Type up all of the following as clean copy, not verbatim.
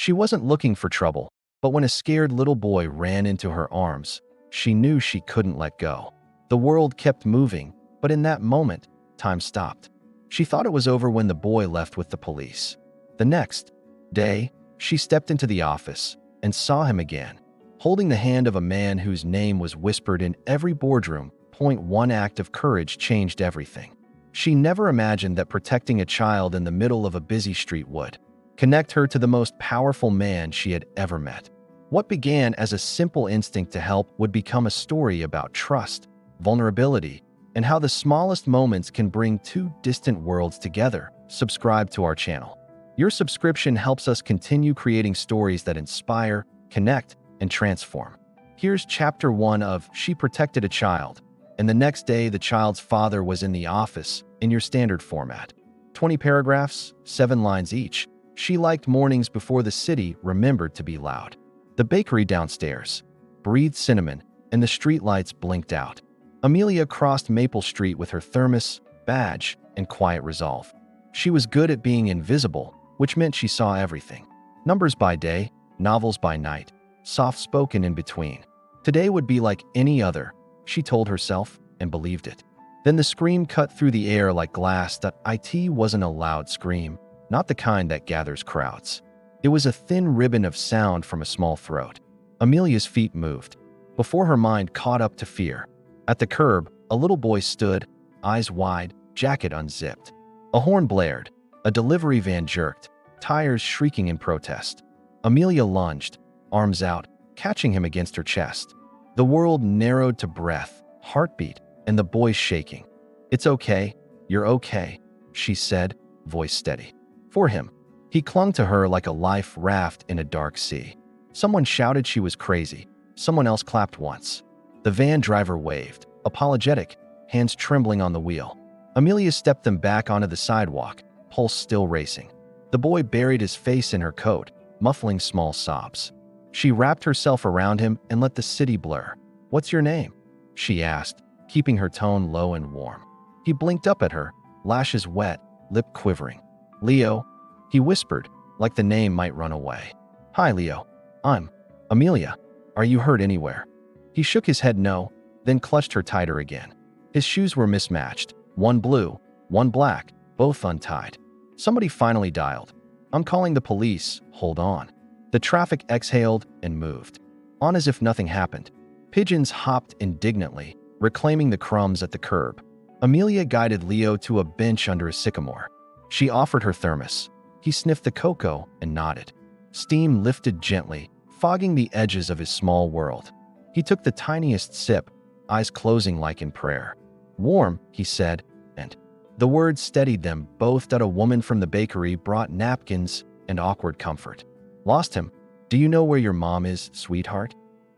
She wasn't looking for trouble, but when a scared little boy ran into her arms, she knew she couldn't let go. The world kept moving, but in that moment, time stopped. She thought it was over when the boy left with the police. The next day, she stepped into the office and saw him again, holding the hand of a man whose name was whispered in every boardroom. One act of courage changed everything. She never imagined that protecting a child in the middle of a busy street would connect her to the most powerful man she had ever met. What began as a simple instinct to help would become a story about trust, vulnerability, and how the smallest moments can bring two distant worlds together. Subscribe to our channel. Your subscription helps us continue creating stories that inspire, connect, and transform. Here's chapter 1 of She Protected a Child, and the next day the child's father was in the office in your standard format. 20 paragraphs, 7 lines each. She liked mornings before the city remembered to be loud. The bakery downstairs breathed cinnamon, and the streetlights blinked out. Amelia crossed Maple Street with her thermos, badge, and quiet resolve. She was good at being invisible, which meant she saw everything. Numbers by day, novels by night, soft-spoken in between. Today would be like any other, she told herself, and believed it. Then the scream cut through the air like glass. It wasn't a loud scream, not the kind that gathers crowds. It was a thin ribbon of sound from a small throat. Amelia's feet moved, before her mind caught up to fear. At the curb, a little boy stood, eyes wide, jacket unzipped. A horn blared, a delivery van jerked, tires shrieking in protest. Amelia lunged, arms out, catching him against her chest. The world narrowed to breath, heartbeat, and the boy shaking. "It's okay, you're okay," she said, voice steady. For him. He clung to her like a life raft in a dark sea. Someone shouted she was crazy. Someone else clapped once. The van driver waved, apologetic, hands trembling on the wheel. Amelia stepped them back onto the sidewalk, pulse still racing. The boy buried his face in her coat, muffling small sobs. She wrapped herself around him and let the city blur. "What's your name?" she asked, keeping her tone low and warm. He blinked up at her, lashes wet, lip quivering. "Leo," he whispered, like the name might run away. "Hi, Leo. I'm Amelia. Are you hurt anywhere?" He shook his head no, then clutched her tighter again. His shoes were mismatched, one blue, one black, both untied. Somebody finally dialed. "I'm calling the police, hold on." The traffic exhaled and moved, on as if nothing happened. Pigeons hopped indignantly, reclaiming the crumbs at the curb. Amelia guided Leo to a bench under a sycamore. She offered her thermos. He sniffed the cocoa and nodded. Steam lifted gently, fogging the edges of his small world. He took the tiniest sip, eyes closing like in prayer. "Warm," he said, and the words steadied them both. A woman from the bakery brought napkins and awkward comfort. "Lost him. Do you know where your mom is, sweetheart?"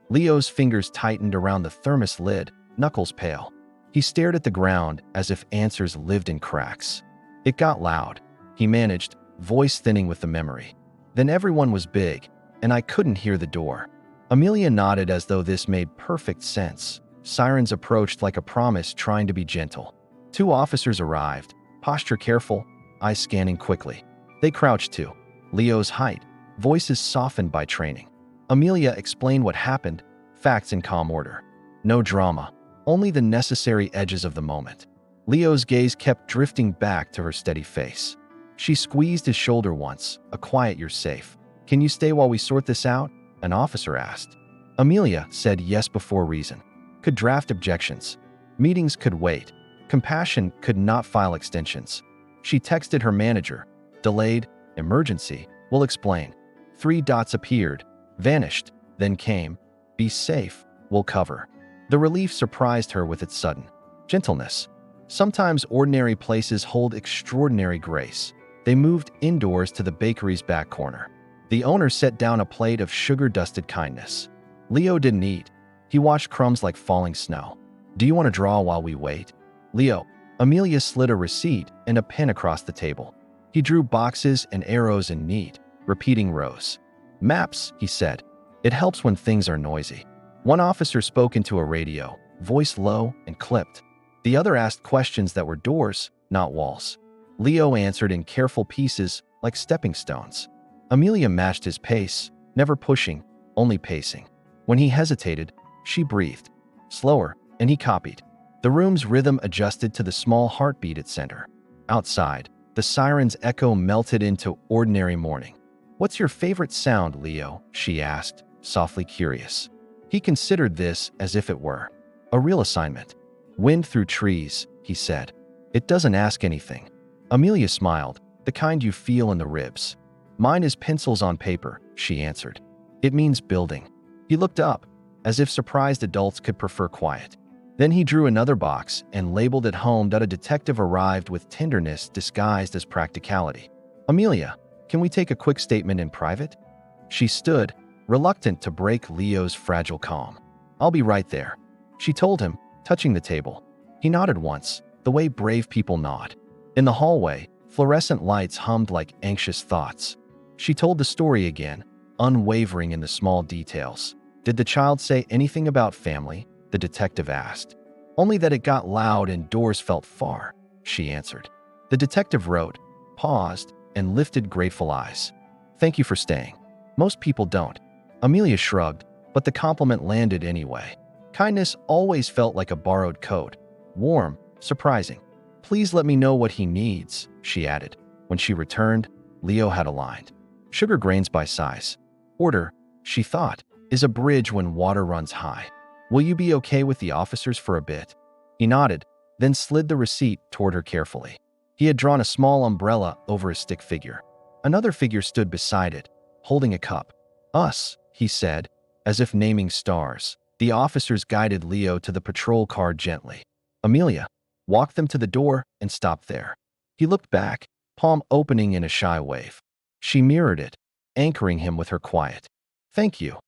Leo's fingers tightened around the thermos lid, knuckles pale. He stared at the ground as if answers lived in cracks. It got loud. He managed, voice thinning with the memory. "Then everyone was big, and I couldn't hear the door." Amelia nodded as though this made perfect sense. Sirens approached like a promise, trying to be gentle. 2 officers arrived, posture careful, eyes scanning quickly. They crouched too. Leo's height, voices softened by training. Amelia explained what happened, facts in calm order. No drama, only the necessary edges of the moment. Leo's gaze kept drifting back to her steady face. She squeezed his shoulder once, a quiet "you're safe." "Can you stay while we sort this out?" an officer asked. Amelia said yes before reason. Could draft objections. Meetings could wait. Compassion could not file extensions. She texted her manager. Delayed, emergency, we'll explain. 3 dots appeared, vanished, then came. Be safe, we'll cover. The relief surprised her with its sudden gentleness. Sometimes ordinary places hold extraordinary grace. They moved indoors to the bakery's back corner. The owner set down a plate of sugar-dusted kindness. Leo didn't eat. He watched crumbs like falling snow. "Do you want to draw while we wait?" "Leo." Amelia slid a receipt and a pen across the table. He drew boxes and arrows in neat, repeating rows. "Maps," he said. "It helps when things are noisy." One officer spoke into a radio, voice low and clipped. The other asked questions that were doors, not walls. Leo answered in careful pieces, like stepping stones. Amelia matched his pace, never pushing, only pacing. When he hesitated, she breathed. Slower, and he copied. The room's rhythm adjusted to the small heartbeat at center. Outside, the siren's echo melted into ordinary morning. "What's your favorite sound, Leo?" she asked, softly curious. He considered this as if it were a real assignment. "Wind through trees," he said. "It doesn't ask anything." Amelia smiled, "The kind you feel in the ribs." "Mine is pencils on paper," she answered. "It means building." He looked up, as if surprised adults could prefer quiet. Then he drew another box and labeled it home. A detective arrived with tenderness disguised as practicality. "Amelia, can we take a quick statement in private?" She stood, reluctant to break Leo's fragile calm. "I'll be right there," she told him, touching the table. He nodded once, the way brave people nod. In the hallway, fluorescent lights hummed like anxious thoughts. She told the story again, unwavering in the small details. "Did the child say anything about family?" the detective asked. "Only that it got loud and doors felt far," she answered. The detective wrote, paused, and lifted grateful eyes. "Thank you for staying. Most people don't." Amelia shrugged, but the compliment landed anyway. Kindness always felt like a borrowed code. Warm, surprising. "Please let me know what he needs," she added. When she returned, Leo had aligned. Sugar grains by size. Order, she thought, is a bridge when water runs high. "Will you be okay with the officers for a bit?" He nodded, then slid the receipt toward her carefully. He had drawn a small umbrella over a stick figure. Another figure stood beside it, holding a cup. "Us," he said, as if naming stars. The officers guided Leo to the patrol car gently. Amelia walked them to the door and stopped there. He looked back, palm opening in a shy wave. She mirrored it, anchoring him with her quiet. "Thank you,"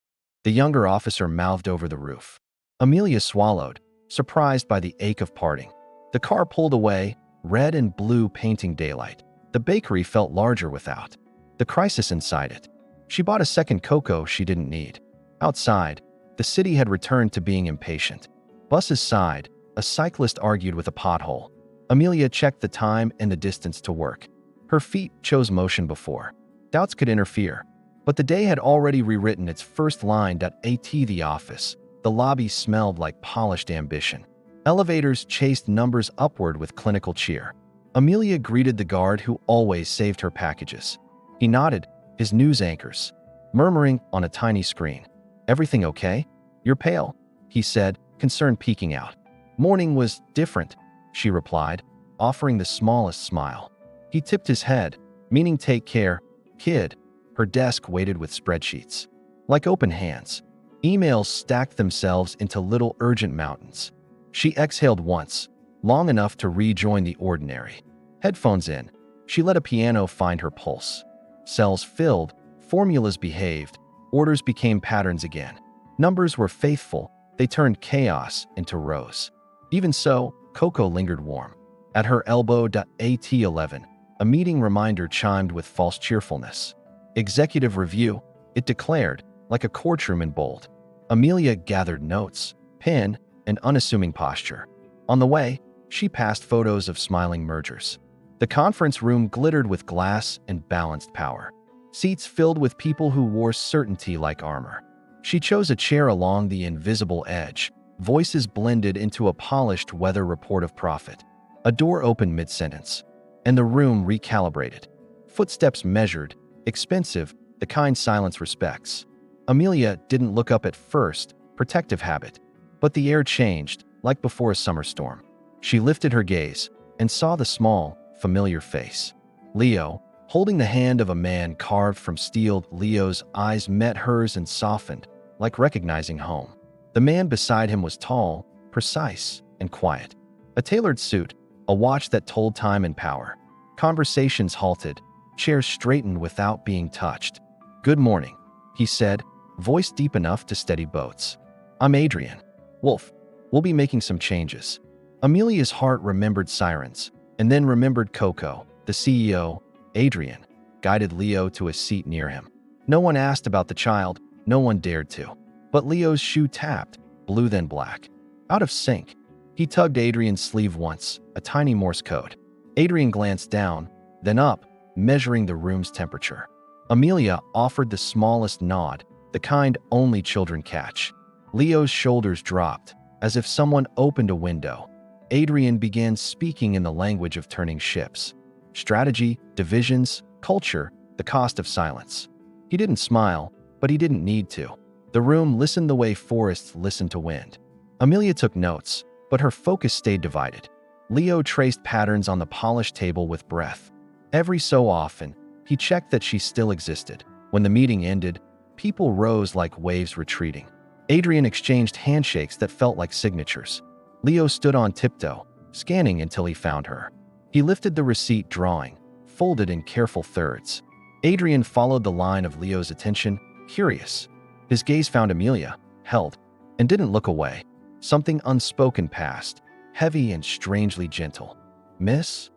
the younger officer mouthed over the roof. Amelia swallowed, surprised by the ache of parting. The car pulled away, red and blue painting daylight. The bakery felt larger without the crisis inside it. She bought a second cocoa she didn't need. Outside, the city had returned to being impatient. Buses sighed, a cyclist argued with a pothole. Amelia checked the time and the distance to work. Her feet chose motion before. Doubts could interfere, but the day had already rewritten its first line. At the office, the lobby smelled like polished ambition. Elevators chased numbers upward with clinical cheer. Amelia greeted the guard who always saved her packages. He nodded, his news anchors, murmuring on a tiny screen. "Everything okay? You're pale," he said, concern peeking out. "Morning was different," she replied, offering the smallest smile. He tipped his head, meaning take care, kid. Her desk waited with spreadsheets. Like open hands, emails stacked themselves into little urgent mountains. She exhaled once, long enough to rejoin the ordinary. Headphones in, she let a piano find her pulse. Cells filled, formulas behaved, orders became patterns again. Numbers were faithful, they turned chaos into rows. Even so, Coco lingered warm. At her elbow, at11, a meeting reminder chimed with false cheerfulness. "Executive review," it declared, like a courtroom in bold. Amelia gathered notes, pen, and unassuming posture. On the way, she passed photos of smiling mergers. The conference room glittered with glass and balanced power. Seats filled with people who wore certainty like armor. She chose a chair along the invisible edge. Voices blended into a polished weather report of profit. A door opened mid-sentence, and the room recalibrated. Footsteps measured, expensive, the kind silence respects. Amelia didn't look up at first, protective habit. But the air changed, like before a summer storm. She lifted her gaze and saw the small, familiar face. Leo, holding the hand of a man carved from steel. Leo's eyes met hers and softened, like recognizing home. The man beside him was tall, precise, and quiet. A tailored suit, a watch that told time and power. Conversations halted, chairs straightened without being touched. "Good morning," he said, voice deep enough to steady boats. "I'm Adrian. Wolf. We'll be making some changes." Amelia's heart remembered sirens, and then remembered Coco, the CEO. Adrian guided Leo to a seat near him. No one asked about the child, no one dared to. But Leo's shoe tapped, blue then black. Out of sync. He tugged Adrian's sleeve once, a tiny Morse code. Adrian glanced down, then up, measuring the room's temperature. Amelia offered the smallest nod, the kind only children catch. Leo's shoulders dropped, as if someone opened a window. Adrian began speaking in the language of turning ships. Strategy, divisions, culture, the cost of silence. He didn't smile, but he didn't need to. The room listened the way forests listen to wind. Amelia took notes, but her focus stayed divided. Leo traced patterns on the polished table with breath. Every so often, he checked that she still existed. When the meeting ended, people rose like waves retreating. Adrian exchanged handshakes that felt like signatures. Leo stood on tiptoe, scanning until he found her. He lifted the receipt drawing, folded in careful thirds. Adrian followed the line of Leo's attention, curious. His gaze found Amelia, held, and didn't look away. Something unspoken passed, heavy and strangely gentle. "Miss?"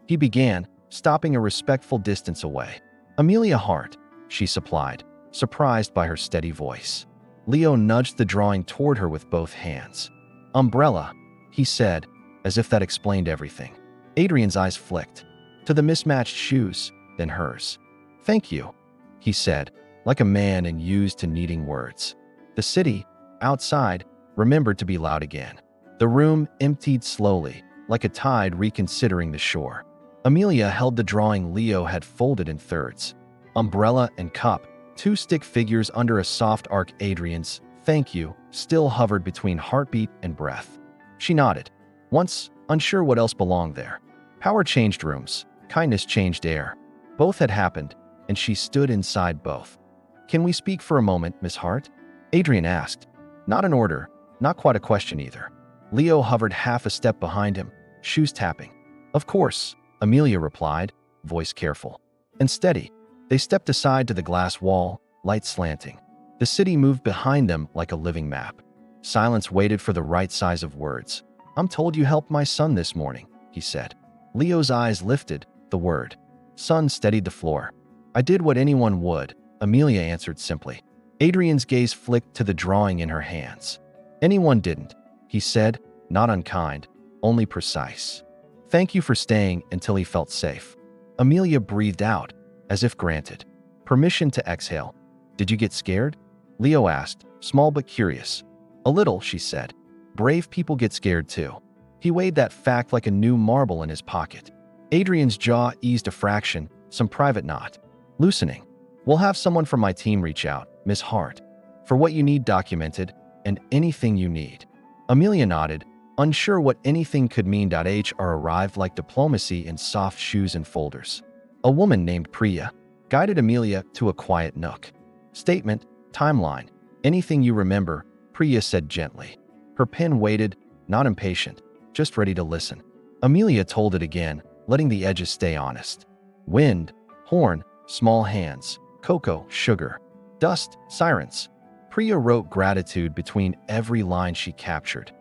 He began, stopping a respectful distance away. "Amelia Hart," she supplied, surprised by her steady voice. Leo nudged the drawing toward her with both hands. "Umbrella," he said, as if that explained everything. Adrian's eyes flicked, to the mismatched shoes, then hers. "Thank you," he said, like a man unused to needing words. The city, outside, remembered to be loud again. The room emptied slowly, like a tide reconsidering the shore. Amelia held the drawing Leo had folded in thirds. Umbrella and cup, two stick figures under a soft arc. Adrian's "thank you" still hovered between heartbeat and breath. She nodded, once unsure what else belonged there. Power changed rooms, kindness changed air. Both had happened, and she stood inside both. "Can we speak for a moment, Miss Hart?" Adrian asked. Not an order, not quite a question either. Leo hovered half a step behind him, shoes tapping. "Of course," Amelia replied, voice careful and steady. They stepped aside to the glass wall, light slanting. The city moved behind them like a living map. Silence waited for the right size of words. "I'm told you helped my son this morning," he said. Leo's eyes lifted, the word "son" steadied the floor. "I did what anyone would," Amelia answered simply. Adrian's gaze flicked to the drawing in her hands. "Anyone didn't," he said, not unkind, only precise. "Thank you for staying," until he felt safe. Amelia breathed out, as if granted permission to exhale. "Did you get scared?" Leo asked, small but curious. "A little," she said. "Brave people get scared too." He weighed that fact like a new marble in his pocket. Adrian's jaw eased a fraction, some private knot loosening. "We'll have someone from my team reach out, Miss Hart, for what you need documented, and anything you need." Amelia nodded, unsure what anything could mean. HR arrived like diplomacy in soft shoes and folders. A woman named Priya guided Amelia to a quiet nook. "Statement, timeline, anything you remember," Priya said gently. Her pen waited, not impatient, just ready to listen. Amelia told it again, letting the edges stay honest. "Wind, horn, small hands, cocoa, sugar, dust, sirens." Priya wrote gratitude between every line she captured.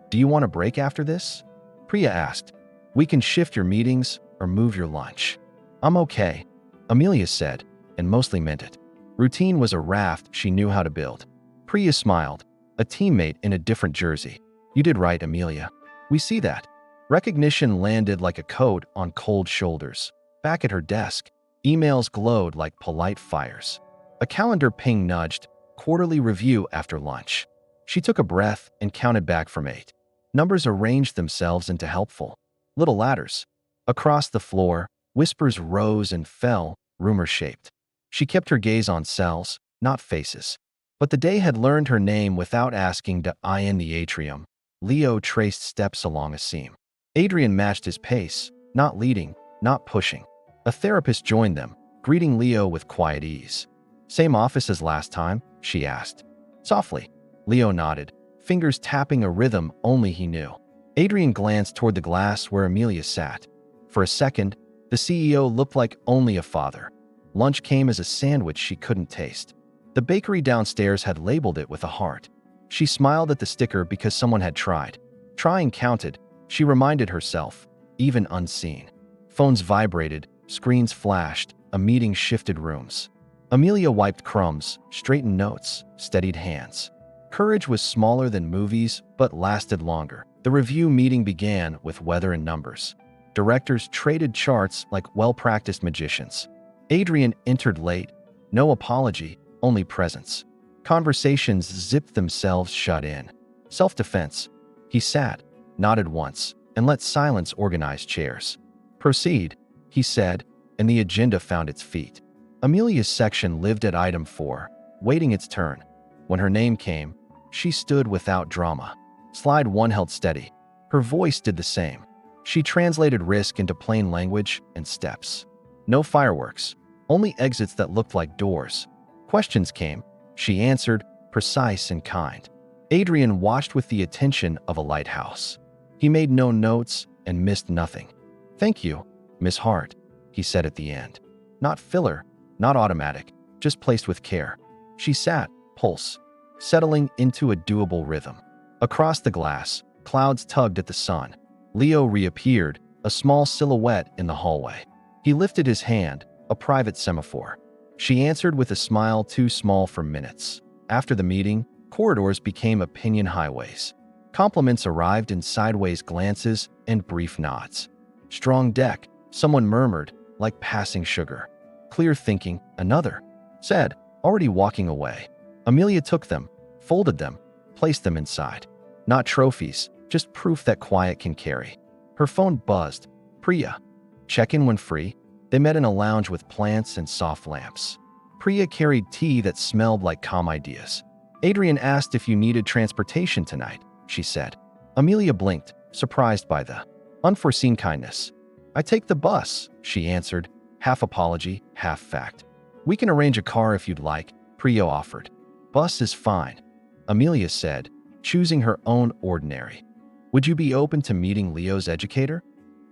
"Do you want a break after this?" Priya asked. "We can shift your meetings or move your lunch." "I'm okay," Amelia said, and mostly meant it. Routine was a raft she knew how to build. Priya smiled, a teammate in a different jersey. "You did right, Amelia. We see that." Recognition landed like a coat on cold shoulders. Back at her desk, emails glowed like polite fires. A calendar ping nudged, quarterly review after lunch. She took a breath and counted back from 8. Numbers arranged themselves into helpful little ladders. Across the floor, whispers rose and fell, rumor-shaped. She kept her gaze on cells, not faces. But the day had learned her name without asking to in the atrium. Leo traced steps along a seam. Adrian matched his pace, not leading, not pushing. A therapist joined them, greeting Leo with quiet ease. "Same office as last time?" she asked. Softly, Leo nodded, fingers tapping a rhythm only he knew. Adrian glanced toward the glass where Amelia sat. For a second, the CEO looked like only a father. Lunch came as a sandwich she couldn't taste. The bakery downstairs had labeled it with a heart. She smiled at the sticker because someone had tried. Trying counted, she reminded herself, even unseen. Phones vibrated, screens flashed, a meeting shifted rooms. Amelia wiped crumbs, straightened notes, steadied hands. Courage was smaller than movies, but lasted longer. The review meeting began with weather and numbers. Directors traded charts like well-practiced magicians. Adrian entered late, No apology, only presence. Conversations zipped themselves shut in. Self-defense. He sat, nodded once, and let silence organize chairs. Proceed, he said, and the agenda found its feet. Amelia's section lived at item 4, waiting its turn. When her name came, she stood without drama. Slide 1 held steady. Her voice did the same. She translated risk into plain language and steps. No fireworks, only exits that looked like doors. Questions came. She answered, precise and kind. Adrian watched with the attention of a lighthouse. He made no notes and missed nothing. Thank you, Miss Hart, he said at the end. Not filler, not automatic, just placed with care. She sat, pulse, settling into a doable rhythm. Across the glass, clouds tugged at the sun. Leo reappeared, a small silhouette in the hallway. He lifted his hand, a private semaphore. She answered with a smile too small for minutes. After the meeting, corridors became opinion highways. Compliments arrived in sideways glances and brief nods. Strong deck, someone murmured, like passing sugar. Clear thinking, another said, already walking away. Amelia took them, folded them, placed them inside. Not trophies, just proof that quiet can carry. Her phone buzzed. Priya. Check in when free. They met in a lounge with plants and soft lamps. Priya carried tea that smelled like calm ideas. Adrian asked if you needed transportation tonight, she said. Amelia blinked, surprised by the unforeseen kindness. I take the bus, she answered, half apology, half fact. We can arrange a car if you'd like, Priya offered. Bus is fine, Amelia said, choosing her own ordinary. Would you be open to meeting Leo's educator?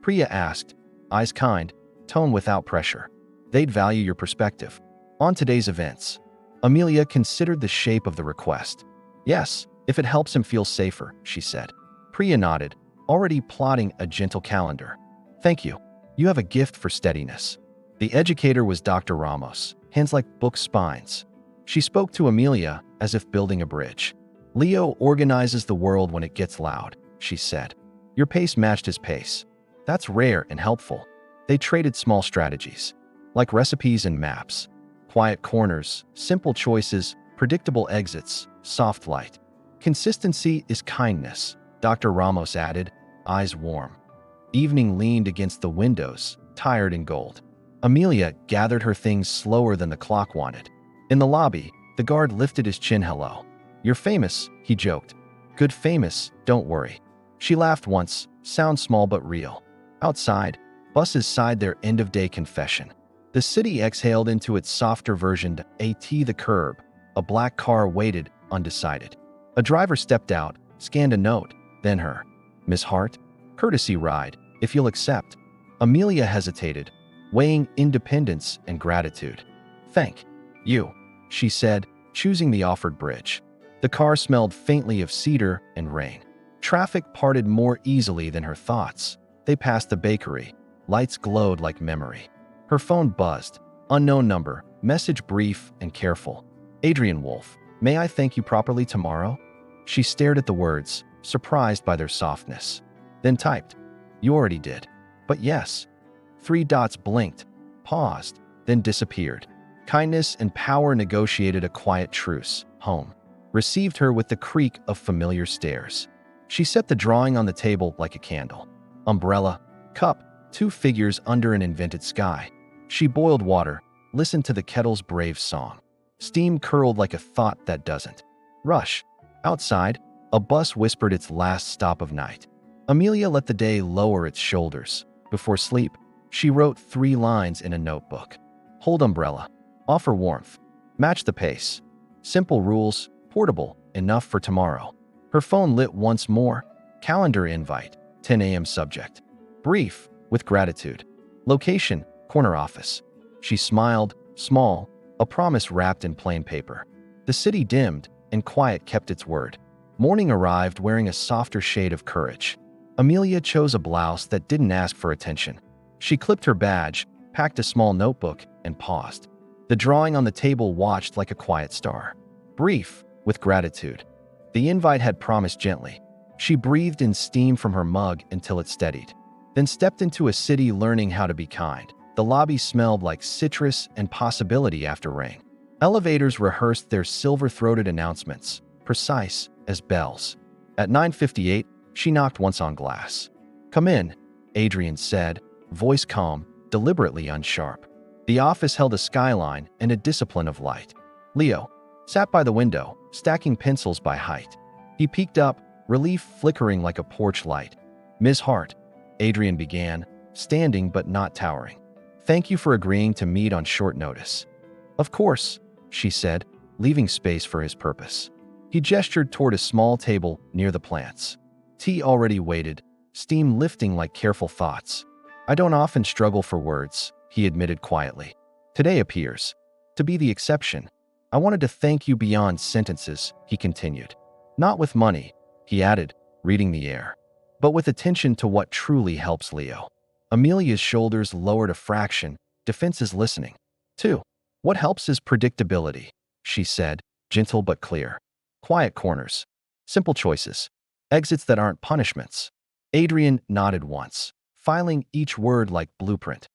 Priya asked, eyes kind, tone without pressure. They'd value your perspective. On today's events, Amelia considered the shape of the request. Yes, if it helps him feel safer, she said. Priya nodded, already plotting a gentle calendar. Thank you. You have a gift for steadiness. The educator was Dr. Ramos, hands like book spines. She spoke to Amelia as if building a bridge. Leo organizes the world when it gets loud, she said. Your pace matched his pace. That's rare and helpful. They traded small strategies, like recipes and maps. Quiet corners, simple choices, predictable exits, soft light. Consistency is kindness, Dr. Ramos added, eyes warm. Evening leaned against the windows, tired and gold. Amelia gathered her things slower than the clock wanted. In the lobby, the guard lifted his chin. Hello. You're famous, he joked. Good famous, don't worry. She laughed once, sound small but real. Outside, buses sighed their end-of-day confession. The city exhaled into its softer version. The curb. A black car waited, undecided. A driver stepped out, scanned a note, then her. Miss Hart? Courtesy ride, if you'll accept. Amelia hesitated, weighing independence and gratitude. Thank you, she said, choosing the offered bridge. The car smelled faintly of cedar and rain. Traffic parted more easily than her thoughts. They passed the bakery. Lights glowed like memory. Her phone buzzed. Unknown number, message brief and careful. Adrian Wolf, may I thank you properly tomorrow? She stared at the words, surprised by their softness. Then typed, you already did. But yes. 3 dots blinked, paused, then disappeared. Kindness and power negotiated a quiet truce. Home. Received her with the creak of familiar stairs. She set the drawing on the table like a candle. Umbrella, cup, 2 figures under an invented sky. She boiled water, listened to the kettle's brave song. Steam curled like a thought that doesn't rush. Outside, a bus whispered its last stop of night. Amelia let the day lower its shoulders. Before sleep, she wrote 3 lines in a notebook. Hold umbrella. Offer warmth. Match the pace. Simple rules, portable, enough for tomorrow. Her phone lit once more. Calendar invite, 10 a.m. subject. Brief, with gratitude. Location, corner office. She smiled, small, a promise wrapped in plain paper. The city dimmed, and quiet kept its word. Morning arrived wearing a softer shade of courage. Amelia chose a blouse that didn't ask for attention. She clipped her badge, packed a small notebook, and paused. The drawing on the table watched like a quiet star. Brief, with gratitude. The invite had promised gently. She breathed in steam from her mug until it steadied. Then stepped into a city learning how to be kind. The lobby smelled like citrus and possibility after rain. Elevators rehearsed their silver-throated announcements, precise as bells. At 9:58, she knocked once on glass. "Come in," Adrian said, voice calm, deliberately unsharp. The office held a skyline and a discipline of light. Leo sat by the window, stacking pencils by height. He peeked up, relief flickering like a porch light. "Ms. Hart," Adrian began, standing but not towering. "Thank you for agreeing to meet on short notice." "Of course," she said, leaving space for his purpose. He gestured toward a small table near the plants. Tea already waited, steam lifting like careful thoughts. "I don't often struggle for words," he admitted quietly. "Today appears to be the exception. I wanted to thank you beyond sentences," he continued. "Not with money," he added, reading the air, "but with attention to what truly helps Leo." Amelia's shoulders lowered a fraction, defenses listening. "Two. What helps is predictability," she said, gentle but clear. "Quiet corners. Simple choices. Exits that aren't punishments." Adrian nodded once, filing each word like blueprint.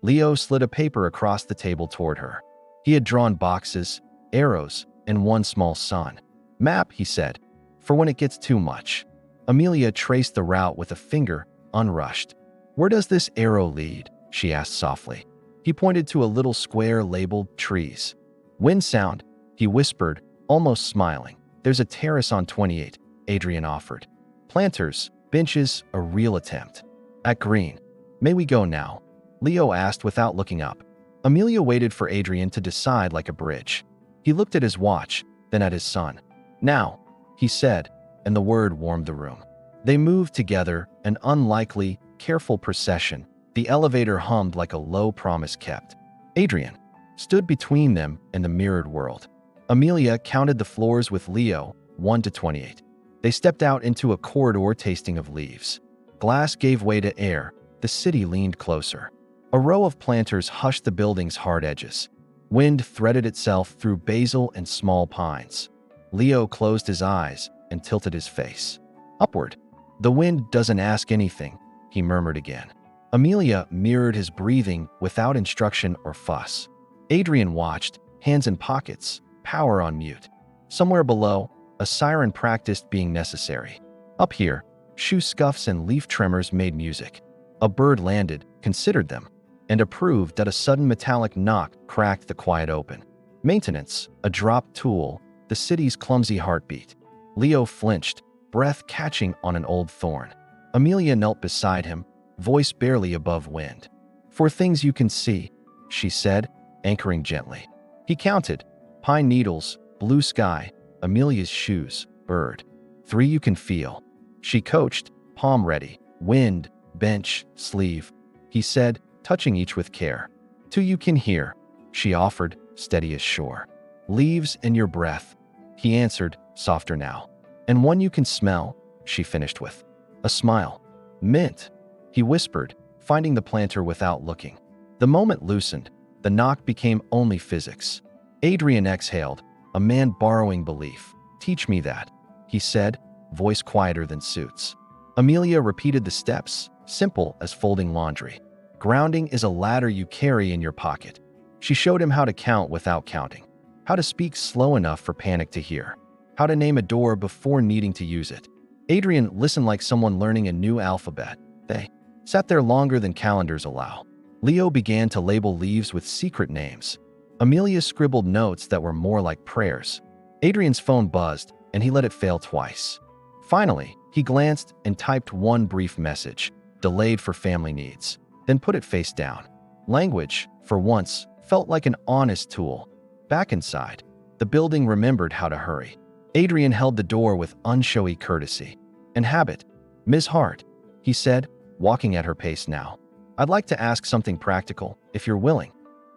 Leo slid a paper across the table toward her. He had drawn boxes, arrows, and one small sun. "Map," he said, "for when it gets too much." Amelia traced the route with a finger, unrushed. "Where does this arrow lead?" she asked softly. He pointed to a little square labeled trees. "Wind sound," he whispered, almost smiling. "There's a terrace on 28, Adrian offered. "Planters, benches, a real attempt." "At green." "May we go now?" Leo asked without looking up. Amelia waited for Adrian to decide like a bridge. He looked at his watch, then at his son. "Now," he said, and the word warmed the room. They moved together, an unlikely, careful procession. The elevator hummed like a low promise kept. Adrian stood between them and the mirrored world. Amelia counted the floors with Leo, 1 to 28. They stepped out into a corridor tasting of leaves. Glass gave way to air. The city leaned closer. A row of planters hushed the building's hard edges. Wind threaded itself through basil and small pines. Leo closed his eyes and tilted his face upward. "The wind doesn't ask anything," he murmured again. Amelia mirrored his breathing without instruction or fuss. Adrian watched, hands in pockets, power on mute. Somewhere below, a siren practiced being necessary. Up here, shoe scuffs and leaf tremors made music. A bird landed, considered them, and approved that a sudden metallic knock cracked the quiet open. Maintenance, a dropped tool, the city's clumsy heartbeat. Leo flinched, breath catching on an old thorn. Amelia knelt beside him, voice barely above wind. "For things you can see," she said, anchoring gently. He counted. Pine needles, blue sky, Amelia's shoes, bird. 3 you can feel. She coached, palm ready, wind, bench, sleeve. He said, touching each with care. 2 you can hear, she offered, steady as shore. Leaves and your breath. He answered, softer now. And 1 you can smell, she finished with. A smile. Mint, he whispered, finding the planter without looking. The moment loosened. The knock became only physics. Adrian exhaled, a man borrowing belief. "Teach me that," he said, voice quieter than suits. Amelia repeated the steps, simple as folding laundry. "Grounding is a ladder you carry in your pocket." She showed him how to count without counting, how to speak slow enough for panic to hear, how to name a door before needing to use it. Adrian listened like someone learning a new alphabet. They sat there longer than calendars allow. Leo began to label leaves with secret names. Amelia scribbled notes that were more like prayers. Adrian's phone buzzed, and he let it fail twice. Finally, he glanced and typed one brief message, delayed for family needs, then put it face down. Language, for once, felt like an honest tool. Back inside, the building remembered how to hurry. Adrian held the door with unshowy courtesy. "And habit, Ms. Hart," he said, walking at her pace now. "I'd like to ask something practical, if you're willing."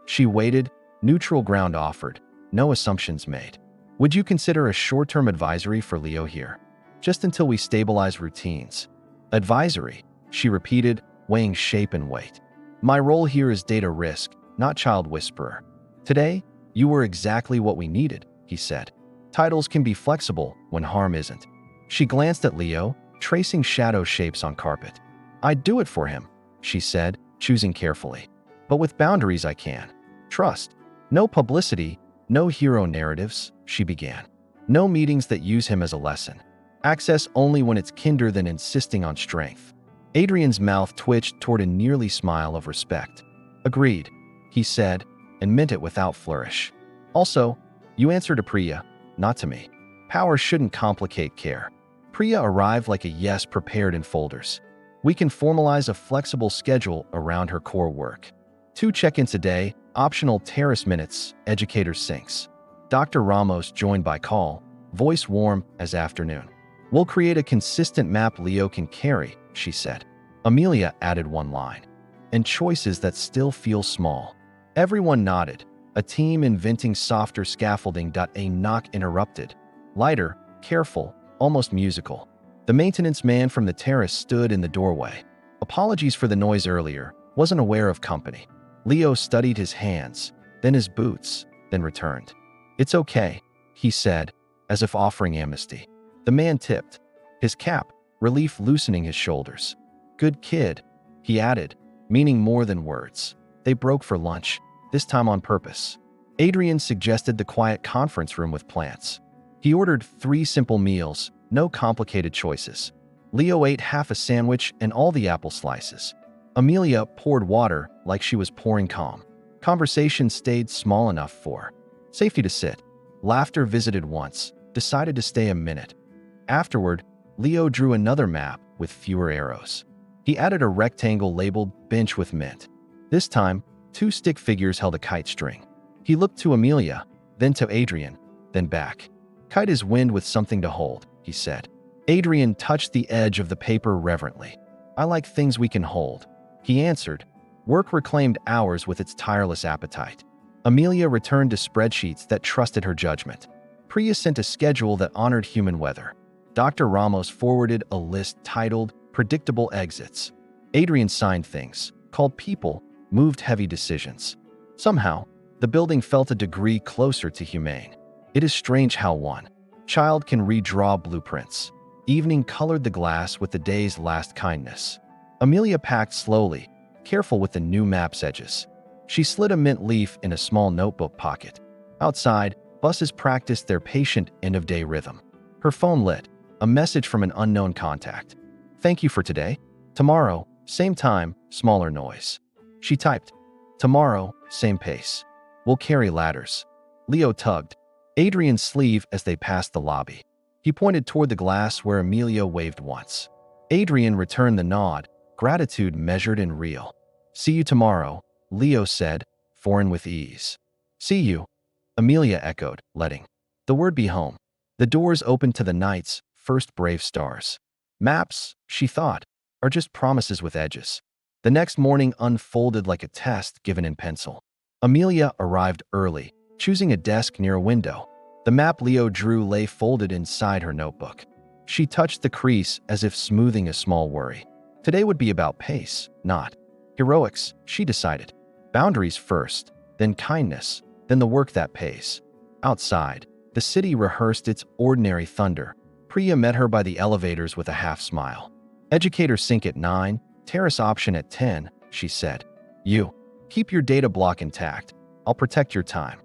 She waited, neutral ground offered, no assumptions made. "Would you consider a short-term advisory for Leo here? Just until we stabilize routines." "Advisory," she repeated, weighing shape and weight. "My role here is data risk, not child whisperer." "Today, you were exactly what we needed," he said. "Titles can be flexible when harm isn't." She glanced at Leo, tracing shadow shapes on carpet. "I'd do it for him," she said, choosing carefully. "But with boundaries I can. Trust. No publicity, No hero narratives, she began. No meetings that use him as a lesson. Access only when it's kinder than insisting on strength. Adrian's mouth twitched toward a nearly smile of respect. Agreed, he said, and meant it without flourish. Also, you answer to Priya, not to me. Power shouldn't complicate care. Priya arrived like a yes prepared in folders. We can formalize a flexible schedule around her core work. 2 check-ins a day, optional terrace minutes, educator syncs. Dr. Ramos joined by call, voice warm as afternoon. We'll create a consistent map Leo can carry, she said. Amelia added one line. And choices that still feel small. Everyone nodded. A team inventing softer scaffolding. A knock interrupted. Lighter, careful, almost musical. The maintenance man from the terrace stood in the doorway. Apologies for the noise earlier, wasn't aware of company. Leo studied his hands, then his boots, then returned. It's okay, he said, as if offering amnesty. The man tipped. His cap, relief loosening his shoulders. Good kid, he added, meaning more than words. They broke for lunch, this time on purpose. Adrian suggested the quiet conference room with plants. He ordered 3 simple meals, no complicated choices. Leo ate half a sandwich and all the apple slices. Amelia poured water like she was pouring calm. Conversation stayed small enough for safety to sit. Laughter visited once, decided to stay a minute. Afterward, Leo drew another map with fewer arrows. He added a rectangle labeled bench with mint. This time, 2 stick figures held a kite string. He looked to Amelia, then to Adrian, then back. Kite is wind with something to hold, he said. Adrian touched the edge of the paper reverently. I like things we can hold, he answered. Work reclaimed hours with its tireless appetite. Amelia returned to spreadsheets that trusted her judgment. Priya sent a schedule that honored human weather. Dr. Ramos forwarded a list titled Predictable Exits. Adrian signed things, called people, moved heavy decisions. Somehow, the building felt a degree closer to humane. It is strange how one child can redraw blueprints. Evening colored the glass with the day's last kindness. Amelia packed slowly, careful with the new map's edges. She slid a mint leaf in a small notebook pocket. Outside, buses practiced their patient end-of-day rhythm. Her phone lit, a message from an unknown contact. Thank you for today. Tomorrow, same time, smaller noise. She typed, tomorrow, same pace. We'll carry ladders. Leo tugged Adrian's sleeve as they passed the lobby. He pointed toward the glass where Amelia waved once. Adrian returned the nod, gratitude measured and real. See you tomorrow, Leo said, foreign with ease. See you, Amelia echoed, letting the word be home. The doors opened to the night's first brave stars. Maps, she thought, are just promises with edges. The next morning unfolded like a test given in pencil. Amelia arrived early, choosing a desk near a window. The map Leo drew lay folded inside her notebook. She touched the crease as if smoothing a small worry. Today would be about pace, not heroics, she decided. Boundaries first, then kindness, then the work that pays. Outside, the city rehearsed its ordinary thunder. Priya met her by the elevators with a half smile. Educator sync at 9, terrace option at 10, she said. You, keep your data block intact. I'll protect your time.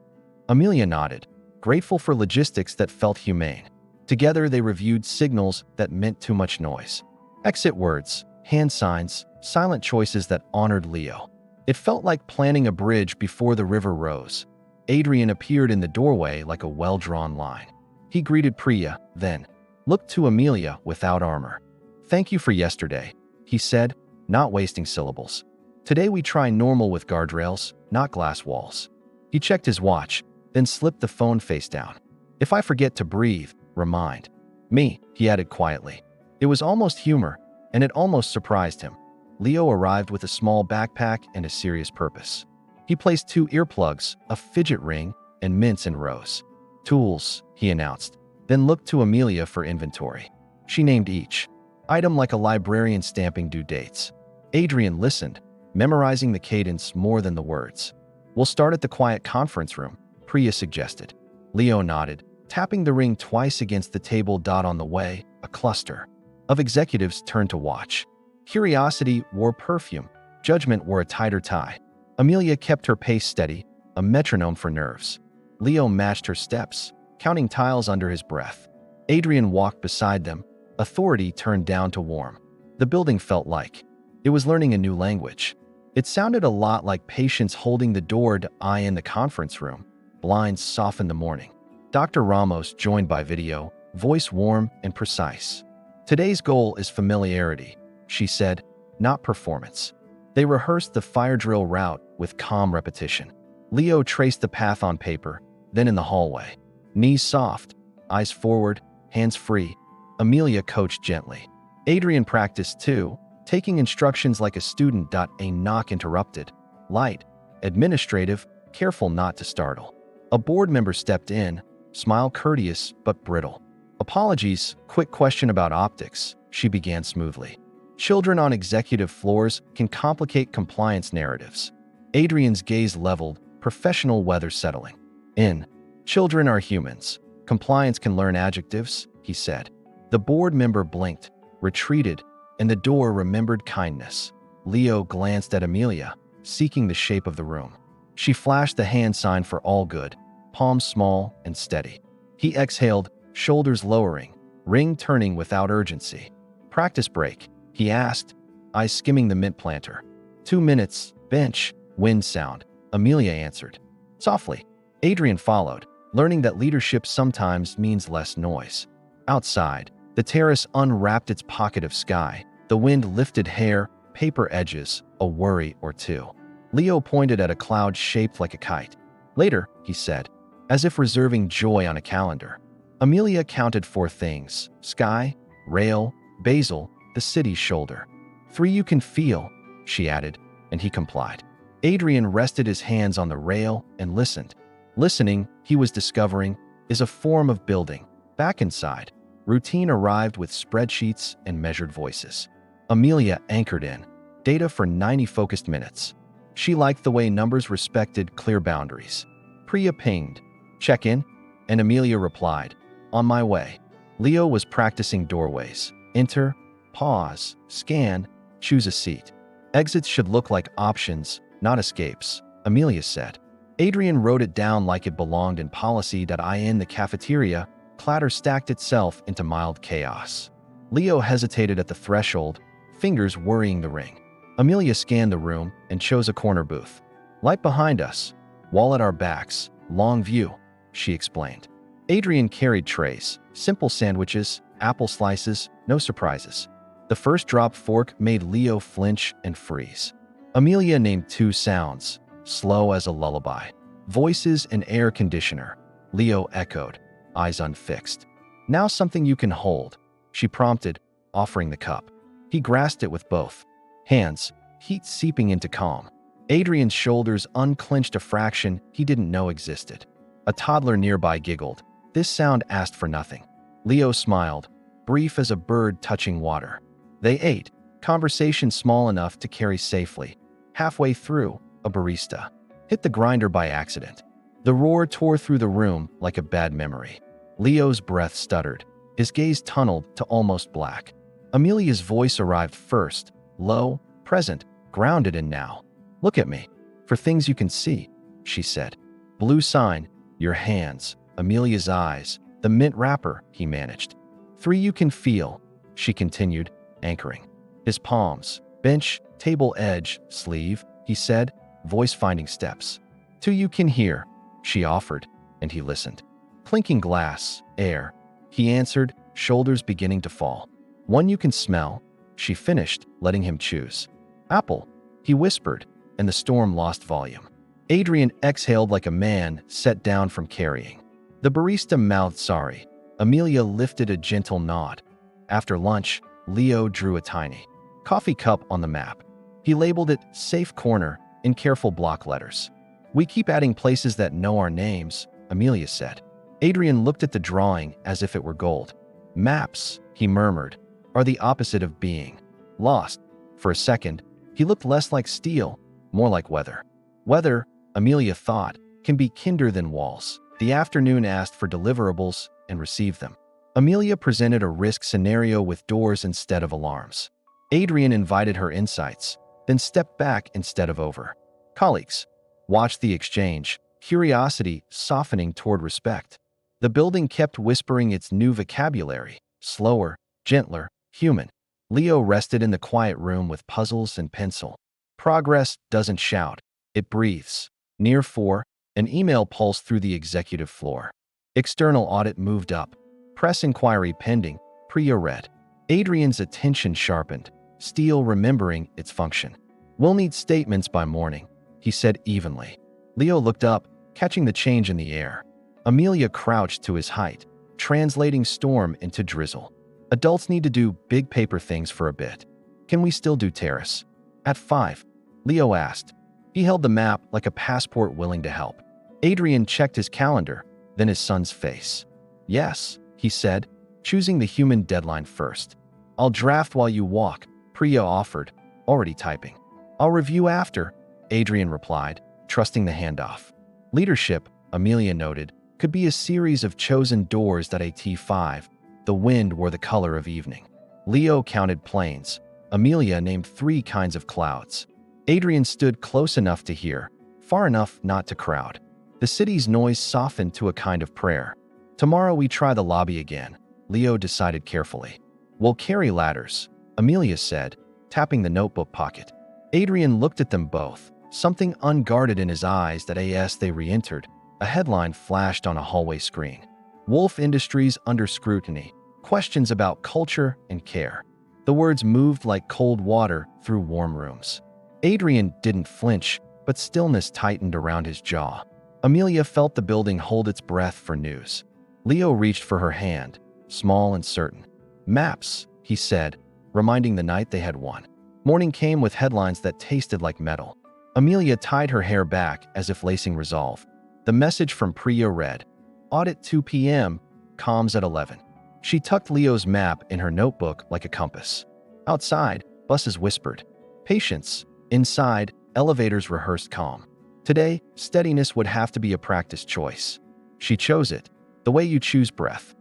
Amelia nodded, grateful for logistics that felt humane. Together they reviewed signals that meant too much noise. Exit words, hand signs, silent choices that honored Leo. It felt like planning a bridge before the river rose. Adrian appeared in the doorway like a well-drawn line. He greeted Priya, then looked to Amelia without armor. Thank you for yesterday, he said, not wasting syllables. Today we try normal with guardrails, not glass walls. He checked his watch, then slipped the phone face down. If I forget to breathe, remind me, he added quietly. It was almost humor, and it almost surprised him. Leo arrived with a small backpack and a serious purpose. He placed 2 earplugs, a fidget ring, and mints in rows. Tools, he announced, then looked to Amelia for inventory. She named each item like a librarian stamping due dates. Adrian listened, memorizing the cadence more than the words. We'll start at the quiet conference room, Priya suggested. Leo nodded, tapping the ring twice against the table. On the way, a cluster of executives turned to watch. Curiosity wore perfume, judgment wore a tighter tie. Amelia kept her pace steady, a metronome for nerves. Leo matched her steps, counting tiles under his breath. Adrian walked beside them, authority turned down to warm. The building felt like it was learning a new language. It sounded a lot like patience holding the door to eye in the conference room. Blinds softened the morning. Dr. Ramos joined by video, voice warm and precise. Today's goal is familiarity, she said, not performance. They rehearsed the fire drill route with calm repetition. Leo traced the path on paper, then in the hallway. Knees soft, eyes forward, hands free. Amelia coached gently. Adrian practiced too, taking instructions like a student. A knock interrupted. Light, administrative, careful not to startle. A board member stepped in, smile courteous but brittle. Apologies, quick question about optics, she began smoothly. Children on executive floors can complicate compliance narratives. Adrian's gaze leveled, professional weather settling. In. Children are humans. Compliance can learn adjectives, he said. The board member blinked, retreated, and the door remembered kindness. Leo glanced at Amelia, seeking the shape of the room. She flashed the hand sign for all good, palms small and steady. He exhaled, shoulders lowering, ring turning without urgency. Practice break, he asked, eyes skimming the mint planter. 2 minutes, bench, wind sound, Amelia answered. Softly, Adrian followed, learning that leadership sometimes means less noise. Outside, the terrace unwrapped its pocket of sky. The wind lifted hair, paper edges, a worry or two. Leo pointed at a cloud shaped like a kite. Later, he said, as if reserving joy on a calendar. Amelia counted 4 things: sky, rail, basil, the city's shoulder. 3 you can feel, she added, and he complied. Adrian rested his hands on the rail and listened. Listening, he was discovering, is a form of building. Back inside, routine arrived with spreadsheets and measured voices. Amelia anchored in, data for 90 focused minutes. She liked the way numbers respected clear boundaries. Priya pinged, check in, and Amelia replied, on my way. Leo was practicing doorways. Enter, pause, scan, choose a seat. Exits should look like options, not escapes, Amelia said. Adrian wrote it down like it belonged in policy.in. The cafeteria, clatter stacked itself into mild chaos. Leo hesitated at the threshold, fingers worrying the ring. Amelia scanned the room and chose a corner booth. Light behind us, wall at our backs, long view, she explained. Adrian carried trays, simple sandwiches, apple slices, no surprises. The first drop fork made Leo flinch and freeze. Amelia named 2 sounds, slow as a lullaby. Voices and air conditioner. Leo echoed, eyes unfixed. Now something you can hold, she prompted, offering the cup. He grasped it with both hands, heat seeping into calm. Adrian's shoulders unclenched a fraction he didn't know existed. A toddler nearby giggled. This sound asked for nothing. Leo smiled, brief as a bird touching water. They ate, conversation small enough to carry safely. Halfway through, a barista hit the grinder by accident. The roar tore through the room like a bad memory. Leo's breath stuttered, his gaze tunneled to almost black. Amelia's voice arrived first, low, present, grounded in now. Look at me, for things you can see, she said. Blue sign, your hands, Amelia's eyes, the mint wrapper, he managed. 3 you can feel, she continued, anchoring. His palms, bench, table edge, sleeve, he said, voice finding steps. 2 you can hear, she offered, and he listened. Clinking glass, air, he answered, shoulders beginning to fall. 1 you can smell, she finished, letting him choose. Apple, he whispered, and the storm lost volume. Adrian exhaled like a man set down from carrying. The barista mouthed sorry. Amelia lifted a gentle nod. After lunch, Leo drew a tiny coffee cup on the map. He labeled it Safe Corner in careful block letters. We keep adding places that know our names, Amelia said. Adrian looked at the drawing as if it were gold. Maps, he murmured, are the opposite of being lost. For a second, he looked less like steel, more like weather. Weather, Amelia thought, can be kinder than walls. The afternoon asked for deliverables and received them. Amelia presented a risk scenario with doors instead of alarms. Adrian invited her insights, then stepped back instead of over. Colleagues watched the exchange, curiosity softening toward respect. The building kept whispering its new vocabulary, slower, gentler, human. Leo rested in the quiet room with puzzles and pencil. Progress doesn't shout, it breathes. Near 4, an email pulsed through the executive floor. External audit moved up. Press inquiry pending, Priya read. Adrian's attention sharpened, steel remembering its function. We'll need statements by morning, he said evenly. Leo looked up, catching the change in the air. Amelia crouched to his height, translating storm into drizzle. Adults need to do big paper things for a bit. Can we still do terrace? At 5, Leo asked. He held the map like a passport willing to help. Adrian checked his calendar, then his son's face. Yes, he said, choosing the human deadline first. I'll draft while you walk, Priya offered, already typing. I'll review after, Adrian replied, trusting the handoff. Leadership, Amelia noted, could be a series of chosen doors. At T5, the wind wore the color of evening. Leo counted planes. Amelia named 3 kinds of clouds. Adrian stood close enough to hear, far enough not to crowd. The city's noise softened to a kind of prayer. Tomorrow we try the lobby again, Leo decided carefully. We'll carry ladders, Amelia said, tapping the notebook pocket. Adrian looked at them both, something unguarded in his eyes. As they re-entered, a headline flashed on a hallway screen. Wolf Industries under scrutiny. Questions about culture and care. The words moved like cold water through warm rooms. Adrian didn't flinch, but stillness tightened around his jaw. Amelia felt the building hold its breath for news. Leo reached for her hand, small and certain. Maps, he said, reminding the night they had won. Morning came with headlines that tasted like metal. Amelia tied her hair back as if lacing resolve. The message from Priya read, Audit 2 p.m., comms at 11. She tucked Leo's map in her notebook like a compass. Outside, buses whispered. Patience. Inside, elevators rehearsed calm. Today, steadiness would have to be a practice choice. She chose it, the way you choose breath.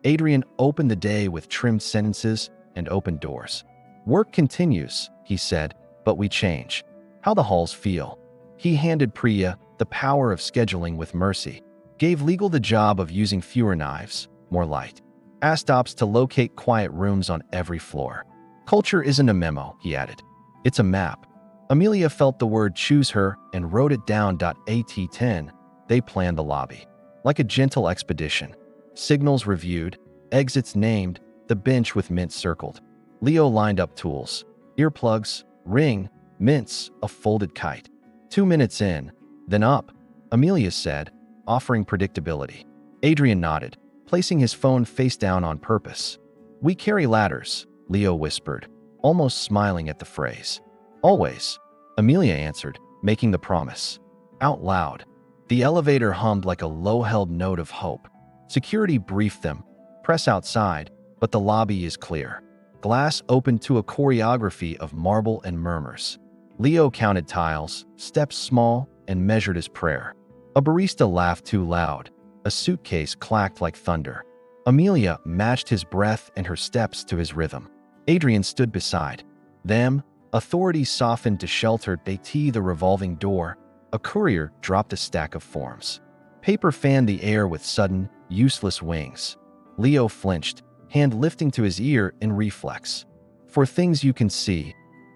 Adrian opened the day with trimmed sentences and open doors. Work continues, he said, but we change. How the halls feel. He handed Priya the power of scheduling with mercy, gave legal the job of using fewer knives, more light. Asked ops to locate quiet rooms on every floor. Culture isn't a memo, he added. It's a map. Amelia felt the word choose her and wrote it down. At 10, they planned the lobby. Like a gentle expedition. Signals reviewed, exits named, the bench with mints circled. Leo lined up tools. Earplugs, ring, mints, a folded kite. 2 minutes in, then up, Amelia said, offering predictability. Adrian nodded, placing his phone face down on purpose. We carry ladders, Leo whispered, almost smiling at the phrase. Always, Amelia answered, making the promise. Out loud. The elevator hummed like a low-held note of hope. Security briefed them. Press outside, but the lobby is clear. Glass opened to a choreography of marble and murmurs. Leo counted tiles, steps small, and measured his prayer. A barista laughed too loud. A suitcase clacked like thunder. Amelia matched his breath and her steps to his rhythm. Adrian stood beside them. Authorities softened to shelter. The revolving door. A courier dropped a stack of forms. Paper fanned the air with sudden, useless wings. Leo flinched, hand lifting to his ear in reflex. For things you can see,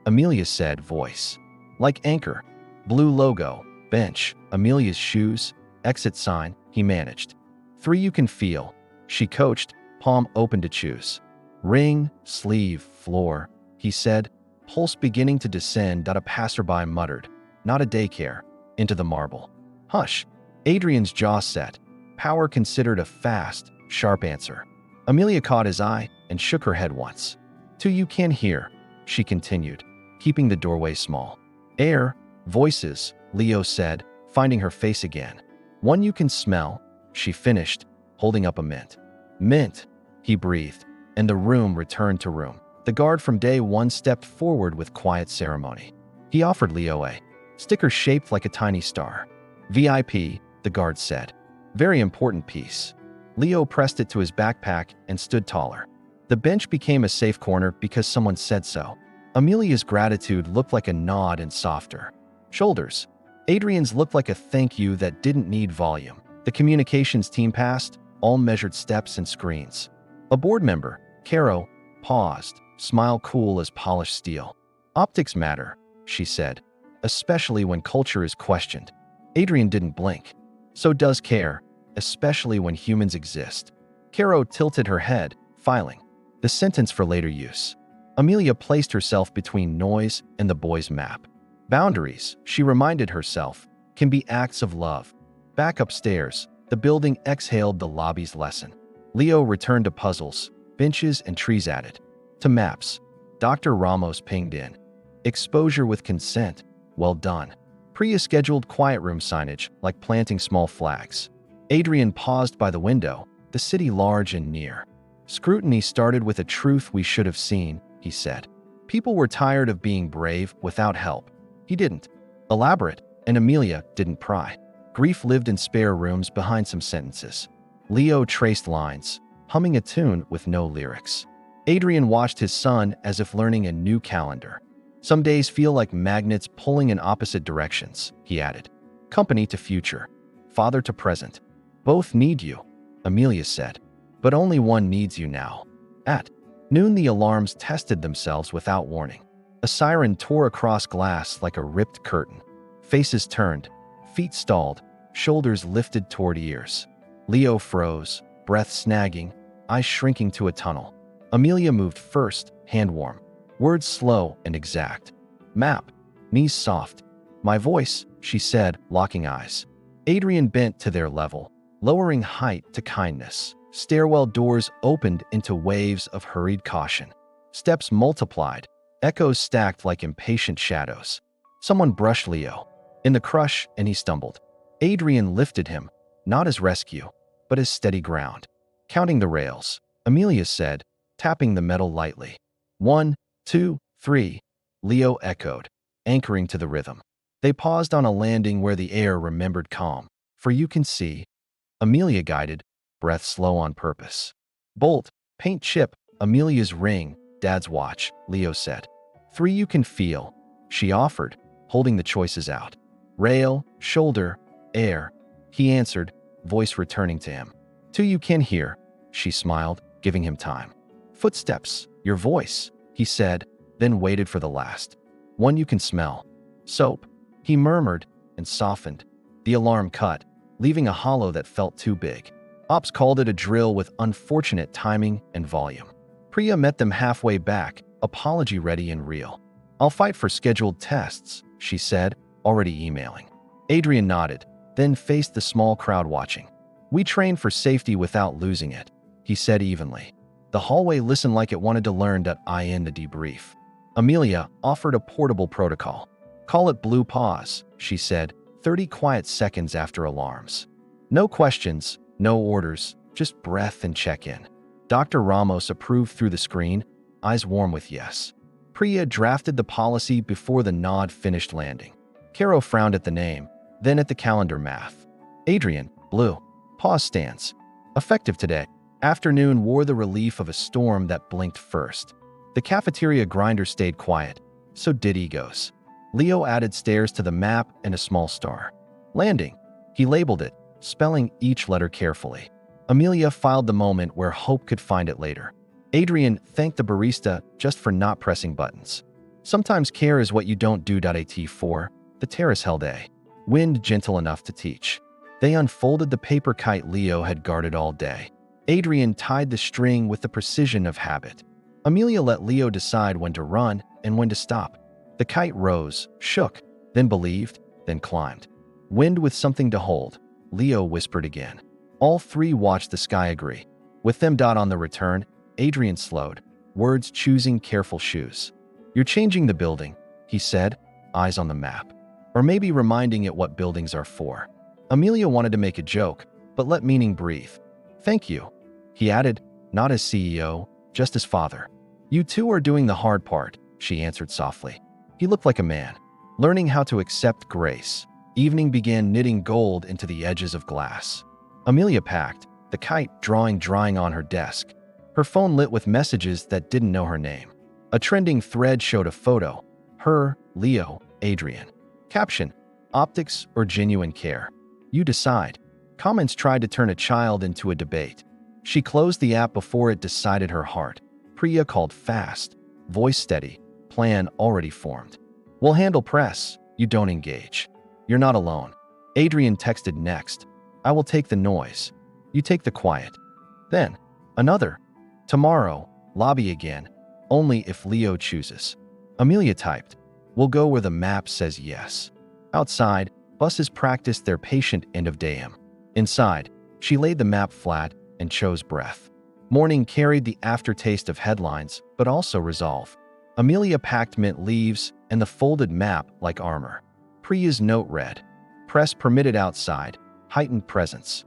Amelia said, voice. Like anchor. Blue logo, bench, Amelia's shoes, exit sign, he managed. 3 you can feel, she coached, palm open to choose. Ring, sleeve, floor, he said, pulse beginning to descend. A passerby muttered, not a daycare, into the marble. Hush. Adrian's jaw set. Power considered a fast, sharp answer. Amelia caught his eye and shook her head once. 2 you can hear, she continued, keeping the doorway small. Air, voices, Leo said, finding her face again. 1 you can smell, she finished, holding up a mint. Mint, he breathed, and the room returned to room. The guard from day 1 stepped forward with quiet ceremony. He offered Leo a sticker shaped like a tiny star. VIP, the guard said. Very important piece. Leo pressed it to his backpack and stood taller. The bench became a safe corner because someone said so. Amelia's gratitude looked like a nod and softer. Shoulders. Adrian's looked like a thank you that didn't need volume. The communications team passed, all measured steps and screens. A board member, Caro, paused, smile cool as polished steel. Optics matter, she said, especially when culture is questioned. Adrian didn't blink. So does care, especially when humans exist. Caro tilted her head, filing. The sentence for later use. Amelia placed herself between noise and the boy's map. Boundaries, she reminded herself, can be acts of love. Back upstairs, the building exhaled the lobby's lesson. Leo returned to puzzles, benches and trees added. To maps, Dr. Ramos pinged in. Exposure with consent, well done. Priya scheduled quiet room signage, like planting small flags. Adrian paused by the window, the city large and near. Scrutiny started with a truth we should have seen, he said. People were tired of being brave without help. He didn't elaborate, and Amelia didn't pry. Grief lived in spare rooms behind some sentences. Leo traced lines, humming a tune with no lyrics. Adrian watched his son as if learning a new calendar. Some days feel like magnets pulling in opposite directions, he added. Company to future, father to present. Both need you, Amelia said. But only one needs you now. At noon, the alarms tested themselves without warning. A siren tore across glass like a ripped curtain. Faces turned, feet stalled, shoulders lifted toward ears. Leo froze, breath snagging, eyes shrinking to a tunnel. Amelia moved first, hand warm. Words slow and exact. Map, knees soft. My voice, she said, locking eyes. Adrian bent to their level, lowering height to kindness. Stairwell doors opened into waves of hurried caution. Steps multiplied, echoes stacked like impatient shadows. Someone brushed Leo in the crush and he stumbled. Adrian lifted him, not as rescue, but as steady ground. Counting the rails, Amelia said, tapping the metal lightly. 1, 2, 3, Leo echoed, anchoring to the rhythm. They paused on a landing where the air remembered calm. For you can see, Amelia guided, breath slow on purpose. Bolt, paint chip, Amelia's ring, Dad's watch, Leo said. 3 you can feel, she offered, holding the choices out. Rail, shoulder, air, he answered, voice returning to him. 2 you can hear, she smiled, giving him time. Footsteps, your voice, he said, then waited for the last. 1 you can smell. Soap, he murmured and softened. The alarm cut, leaving a hollow that felt too big. Ops called it a drill with unfortunate timing and volume. Priya met them halfway back, apology ready and real. I'll fight for scheduled tests, she said, already emailing. Adrian nodded, then faced the small crowd watching. We train for safety without losing it, he said evenly. The hallway listened like it wanted to learn in the debrief. Amelia offered a portable protocol. Call it Blue Pause, she said, 30 quiet seconds after alarms. No questions, no orders, just breath and check-in. Dr. Ramos approved through the screen, eyes warm with yes. Priya drafted the policy before the nod finished landing. Caro frowned at the name, then at the calendar math. Adrian, Blue, Pause stance. Effective today. Afternoon wore the relief of a storm that blinked first. The cafeteria grinder stayed quiet, so did egos. Leo added stairs to the map and a small star. Landing. He labeled it, spelling each letter carefully. Amelia filed the moment where hope could find it later. Adrian thanked the barista just for not pressing buttons. Sometimes care is what you don't do. At 4, the terrace held a wind gentle enough to teach. They unfolded the paper kite Leo had guarded all day. Adrian tied the string with the precision of habit. Amelia let Leo decide when to run and when to stop. The kite rose, shook, then believed, then climbed. Wind with something to hold, Leo whispered again. All 3 watched the sky agree. With them on the return, Adrian slowed, words choosing careful shoes. You're changing the building, he said, eyes on the map. Or maybe reminding it what buildings are for. Amelia wanted to make a joke, but let meaning breathe. Thank you, he added, not as CEO, just as father. You 2 are doing the hard part, she answered softly. He looked like a man, learning how to accept grace. Evening began knitting gold into the edges of glass. Amelia packed, the kite drying on her desk. Her phone lit with messages that didn't know her name. A trending thread showed a photo. Her, Leo, Adrian. Caption, Optics or genuine care? You decide. Comments tried to turn a child into a debate. She closed the app before it decided her heart. Priya called fast, voice steady, plan already formed. We'll handle press. You don't engage. You're not alone. Adrian texted next. I will take the noise. You take the quiet. Then, another. Tomorrow, lobby again. Only if Leo chooses. Amelia typed. We'll go where the map says yes. Outside, buses practiced their patient end of day hymn. Inside, she laid the map flat and chose breath. Morning carried the aftertaste of headlines, but also resolve. Amelia packed mint leaves and the folded map like armor. Priya's note read, press permitted outside, heightened presence.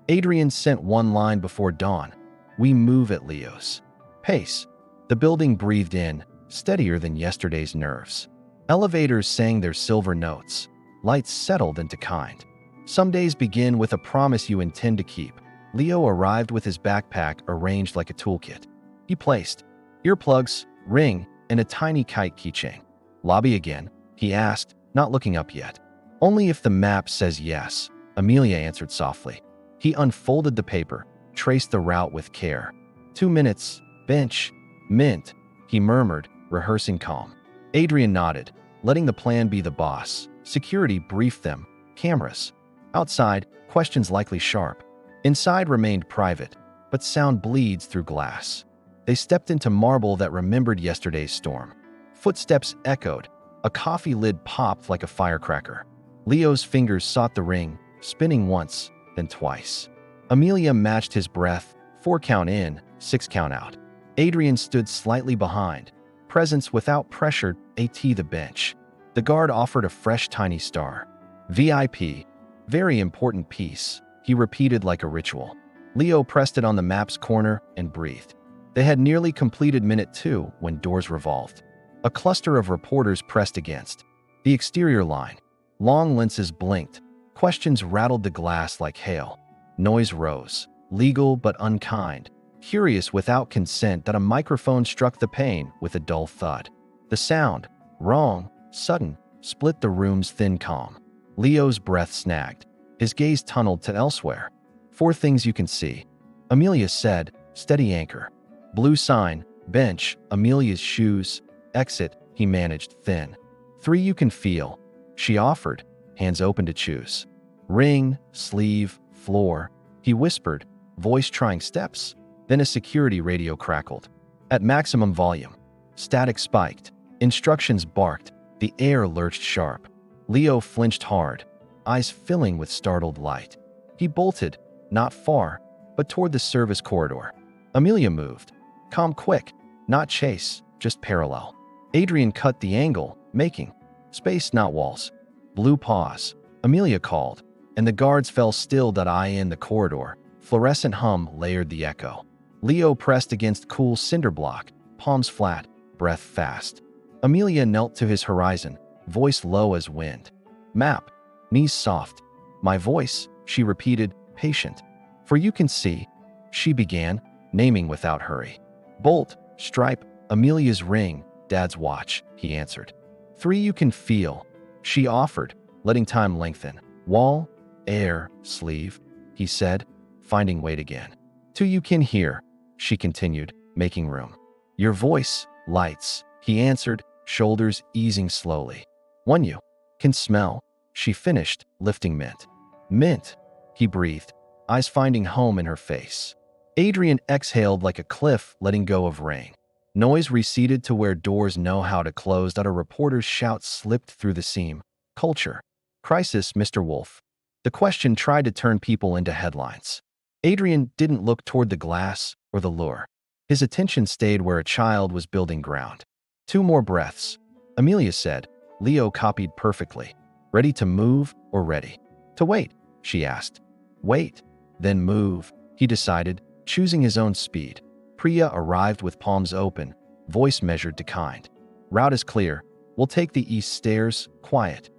Adrian sent one line before dawn. We move at Leo's pace. The building breathed in, steadier than yesterday's nerves. Elevators sang their silver notes. Lights settled into kind. Some days begin with a promise you intend to keep. Leo arrived with his backpack arranged like a toolkit. He placed earplugs, ring, and a tiny kite keychain. Lobby again? He asked, not looking up yet. Only if the map says yes, Amelia answered softly. He unfolded the paper, traced the route with care. 2 minutes, bench, mint, he murmured, rehearsing calm. Adrian nodded, letting the plan be the boss. Security briefed them. Cameras. Outside, questions likely sharp. Inside remained private, but sound bleeds through glass. They stepped into marble that remembered yesterday's storm. Footsteps echoed. A coffee lid popped like a firecracker. Leo's fingers sought the ring, spinning once, then twice. Amelia matched his breath, 4 count in, 6 count out. Adrian stood slightly behind. Presence without pressure, AT the bench. The guard offered a fresh tiny star. VIP, very important piece, he repeated like a ritual. Leo pressed it on the map's corner and breathed. They had nearly completed minute 2 when doors revolved. A cluster of reporters pressed against. The exterior line. Long lenses blinked. Questions rattled the glass like hail. Noise rose. Legal but unkind. Curious without consent that a microphone struck the pane with a dull thud. The sound, wrong, sudden, split the room's thin calm. Leo's breath snagged. His gaze tunneled to elsewhere. 4 things you can see. Amelia said, steady anchor. Blue sign, bench, Amelia's shoes. Exit, he managed, thin. 3 you can feel. She offered, hands open to choose. Ring, sleeve, floor. He whispered, voice trying steps. Then a security radio crackled. At maximum volume. Static spiked. Instructions barked. The air lurched sharp. Leo flinched hard, eyes filling with startled light. He bolted, not far, but toward the service corridor. Amelia moved. Calm quick, not chase, just parallel. Adrian cut the angle, making space, not walls. Blue pause. Amelia called, and the guards fell still. In the corridor, fluorescent hum layered the echo. Leo pressed against cool cinder block, palms flat, breath fast. Amelia knelt to his horizon, voice low as wind. Map, knees soft. My voice, she repeated, patient. For you can see, she began, naming without hurry. Bolt, stripe, Amelia's ring, Dad's watch, he answered. 3 you can feel, she offered, letting time lengthen. Wall, air, sleeve, he said, finding weight again. 2 you can hear, she continued, making room. Your voice, lights, he answered, shoulders easing slowly. 1 you can smell, she finished, lifting mint. Mint, he breathed, eyes finding home in her face. Adrian exhaled like a cliff letting go of rain. Noise receded to where doors know how to close. A reporter's shout slipped through the seam. Culture. Crisis, Mr. Wolf. The question tried to turn people into headlines. Adrian didn't look toward the glass or the lure. His attention stayed where a child was building ground. 2 more breaths. Amelia said. Leo copied perfectly. Ready to move or ready to wait? She asked. Wait, then move, he decided, choosing his own speed. Priya arrived with palms open, voice measured to kind. Route is clear. We'll take the east stairs, quiet.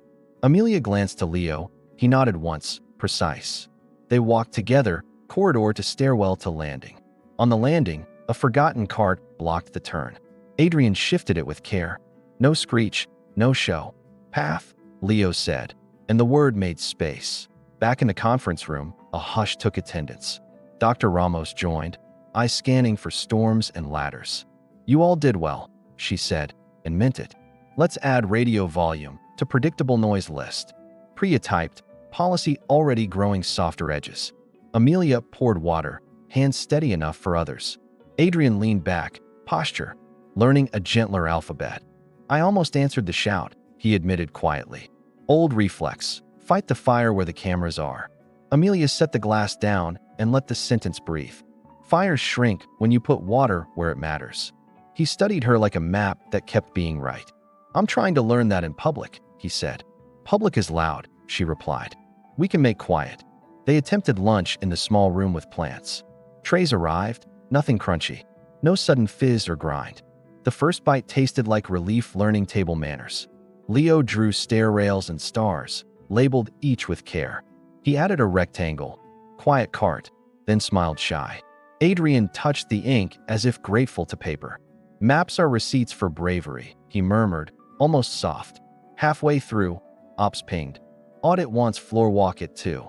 Amelia glanced to Leo. He nodded once, precise. They walked together, corridor to stairwell to landing. On the landing, a forgotten cart blocked the turn. Adrian shifted it with care. No screech, no show. Path, Leo said. and the word made space. Back in the conference room, a hush took attendance. Dr. Ramos joined, eyes scanning for storms and ladders. "You all did well," she said, and meant it. "Let's add radio volume to predictable noise list." Priya typed, policy already growing softer edges. Amelia poured water, hands steady enough for others. Adrian leaned back, posture, learning a gentler alphabet. "I almost answered the shout," he admitted quietly. "Old reflex, fight the fire where the cameras are." Amelia set the glass down and let the sentence breathe. "Fires shrink when you put water where it matters." He studied her like a map that kept being right. "I'm trying to learn that in public," he said. "Public is loud," she replied. "We can make quiet." They attempted lunch in the small room with plants. Trays arrived, nothing crunchy, no sudden fizz or grind. The first bite tasted like relief learning table manners. Leo drew stair rails and stars, labeled each with care. He added a rectangle, quiet cart, then smiled shy. Adrian touched the ink as if grateful to paper. "Maps are receipts for bravery," he murmured, almost soft. Halfway through, Ops pinged. "Audit wants floor walk at 2.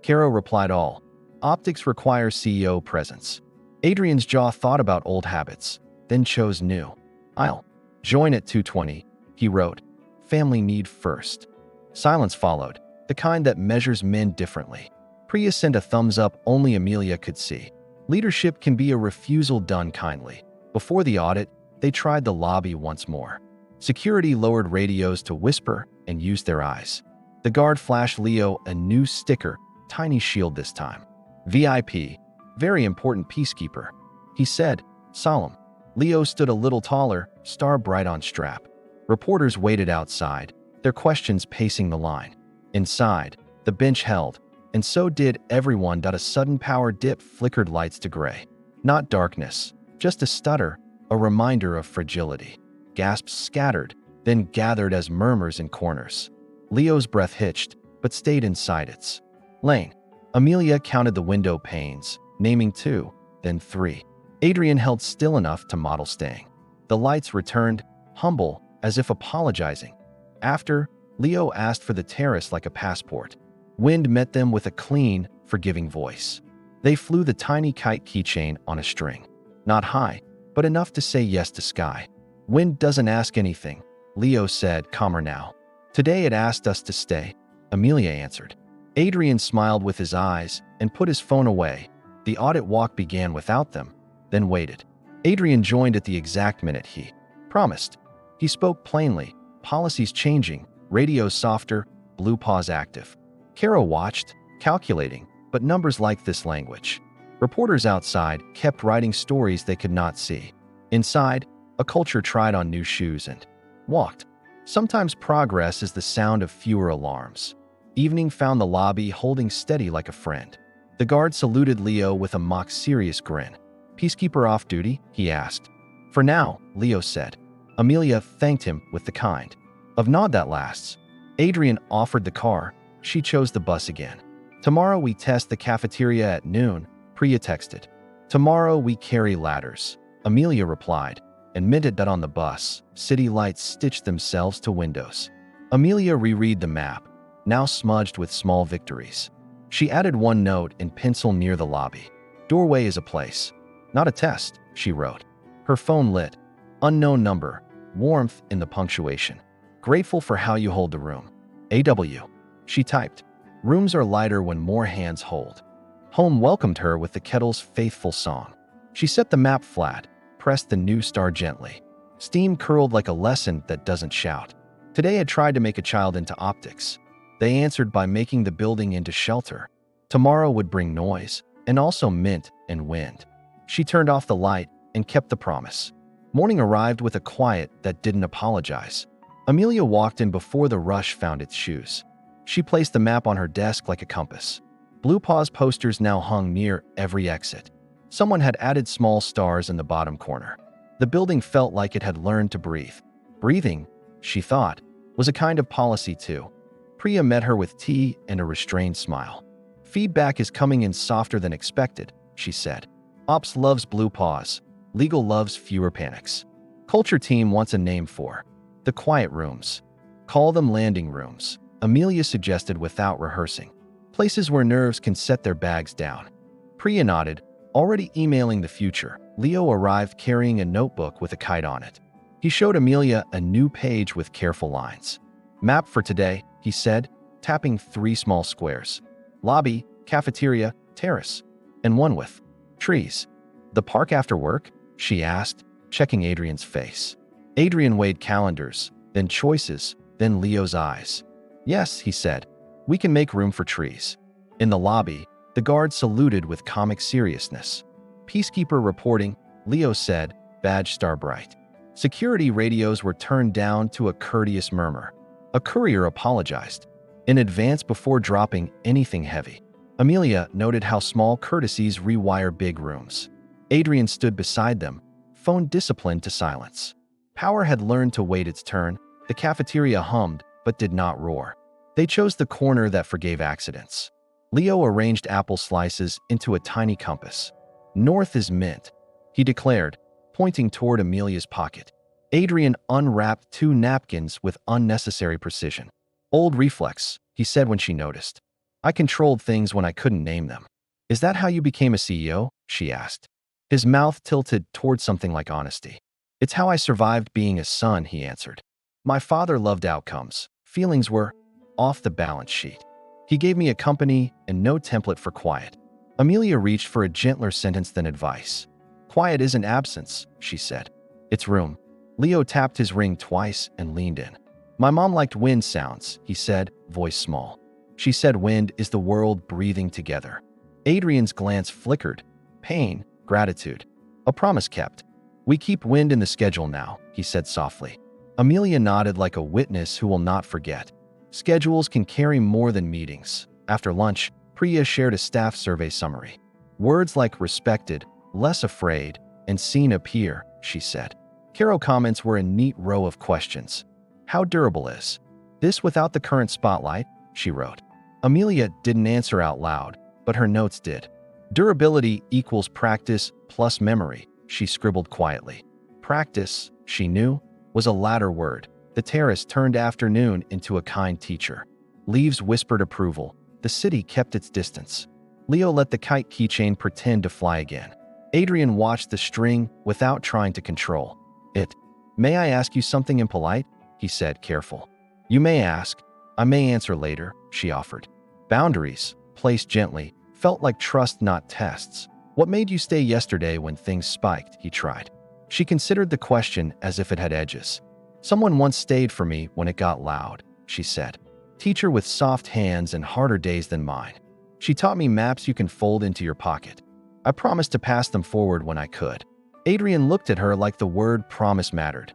Caro replied all. "Optics requires CEO presence." Adrian's jaw thought about old habits, then chose new. "I'll join at 2:20, he wrote. "Family need first." Silence followed, the kind that measures men differently. Priya sent a thumbs up only Amelia could see. Leadership can be a refusal done kindly. Before the audit, they tried the lobby once more. Security lowered radios to whisper and used their eyes. The guard flashed Leo a new sticker, tiny shield this time. "VIP, very important peacekeeper," he said, solemn. Leo stood a little taller, star bright on strap. Reporters waited outside, their questions pacing the line. Inside, the bench held, and so did everyone. A sudden power dip flickered lights to gray. Not darkness, just a stutter, a reminder of fragility. Gasps scattered, then gathered as murmurs in corners. Leo's breath hitched, but stayed inside its lane. Amelia counted the window panes, naming 2, then 3. Adrian held still enough to model staying. The lights returned, humble, as if apologizing. After, Leo asked for the terrace like a passport. Wind met them with a clean, forgiving voice. They flew the tiny kite keychain on a string. Not high, but enough to say yes to sky. "Wind doesn't ask anything," Leo said, calmer now. "Today it asked us to stay," Amelia answered. Adrian smiled with his eyes and put his phone away. The audit walk began without them, then waited. Adrian joined at the exact minute he promised. He spoke plainly, policies changing, radio softer, blue pause active. Caro watched, calculating, but numbers like this language. Reporters outside kept writing stories they could not see. Inside, a culture tried on new shoes and walked. Sometimes progress is the sound of fewer alarms. Evening found the lobby holding steady like a friend. The guard saluted Leo with a mock serious grin. "Peacekeeper off duty?" he asked. "For now," Leo said. Amelia thanked him with the kind of nod that lasts. Adrian offered the car. She chose the bus again. "Tomorrow we test the cafeteria at noon," Priya texted. "Tomorrow we carry ladders," Amelia replied, and minted that on the bus, city lights stitched themselves to windows. Amelia reread the map, now smudged with small victories. She added one note in pencil near the lobby. "Doorway is a place, not a test," she wrote. Her phone lit. Unknown number, warmth in the punctuation. "Grateful for how you hold the room. AW." She typed. "Rooms are lighter when more hands hold." Home welcomed her with the kettle's faithful song. She set the map flat, pressed the new star gently. Steam curled like a lesson that doesn't shout. Today had tried to make a child into optics. They answered by making the building into shelter. Tomorrow would bring noise, and also mint and wind. She turned off the light and kept the promise. Morning arrived with a quiet that didn't apologize. Amelia walked in before the rush found its shoes. She placed the map on her desk like a compass. Blue Paws posters now hung near every exit. Someone had added small stars in the bottom corner. The building felt like it had learned to breathe. Breathing, she thought, was a kind of policy too. Priya met her with tea and a restrained smile. "Feedback is coming in softer than expected," she said. "Ops loves Blue Paws. Legal loves fewer panics. Culture team wants a name for the quiet rooms. Call them landing rooms." Amelia suggested without rehearsing. Places where nerves can set their bags down. Priya nodded, already emailing the future. Leo arrived carrying a notebook with a kite on it. He showed Amelia a new page with careful lines. Map for today, he said, tapping 3 small squares. Lobby, cafeteria, terrace, and one with trees. The park after work? She asked, checking Adrian's face. Adrian weighed calendars, then choices, then Leo's eyes. Yes, he said, we can make room for trees. In the lobby, the guard saluted with comic seriousness. Peacekeeper reporting, Leo said, badge star bright. Security radios were turned down to a courteous murmur. A courier apologized in advance before dropping anything heavy. Amelia noted how small courtesies rewire big rooms. Adrian stood beside them, phone disciplined to silence. Power had learned to wait its turn. The cafeteria hummed, but did not roar. They chose the corner that forgave accidents. Leo arranged apple slices into a tiny compass. North is mint, he declared, pointing toward Amelia's pocket. Adrian unwrapped 2 napkins with unnecessary precision. Old reflex, he said when she noticed. I controlled things when I couldn't name them. Is that how you became a CEO? She asked. His mouth tilted toward something like honesty. It's how I survived being a son, he answered. My father loved outcomes. Feelings were off the balance sheet. He gave me a company and no template for quiet. Amelia reached for a gentler sentence than advice. Quiet isn't absence, she said. It's room. Leo tapped his ring twice and leaned in. My mom liked wind sounds, he said, voice small. She said wind is the world breathing together. Adrian's glance flickered. Pain, gratitude. A promise kept. We keep wind in the schedule now, he said softly. Amelia nodded like a witness who will not forget. Schedules can carry more than meetings. After lunch, Priya shared a staff survey summary. Words like respected, less afraid, and seen appear, she said. Caro comments were a neat row of questions. How durable is this without the current spotlight? She wrote. Amelia didn't answer out loud, but her notes did. Durability equals practice plus memory, she scribbled quietly. Practice, she knew, was a latter word. The terrace turned afternoon into a kind teacher. Leaves whispered approval. The city kept its distance. Leo let the kite keychain pretend to fly again. Adrian watched the string without trying to control it. May I ask you something impolite? He said, careful. You may ask. I may answer later, she offered. Boundaries, placed gently, felt like trust, not tests. What made you stay yesterday when things spiked? He tried. She considered the question as if it had edges. Someone once stayed for me when it got loud, she said. Teacher with soft hands and harder days than mine. She taught me maps you can fold into your pocket. I promised to pass them forward when I could. Adrian looked at her like the word promise mattered.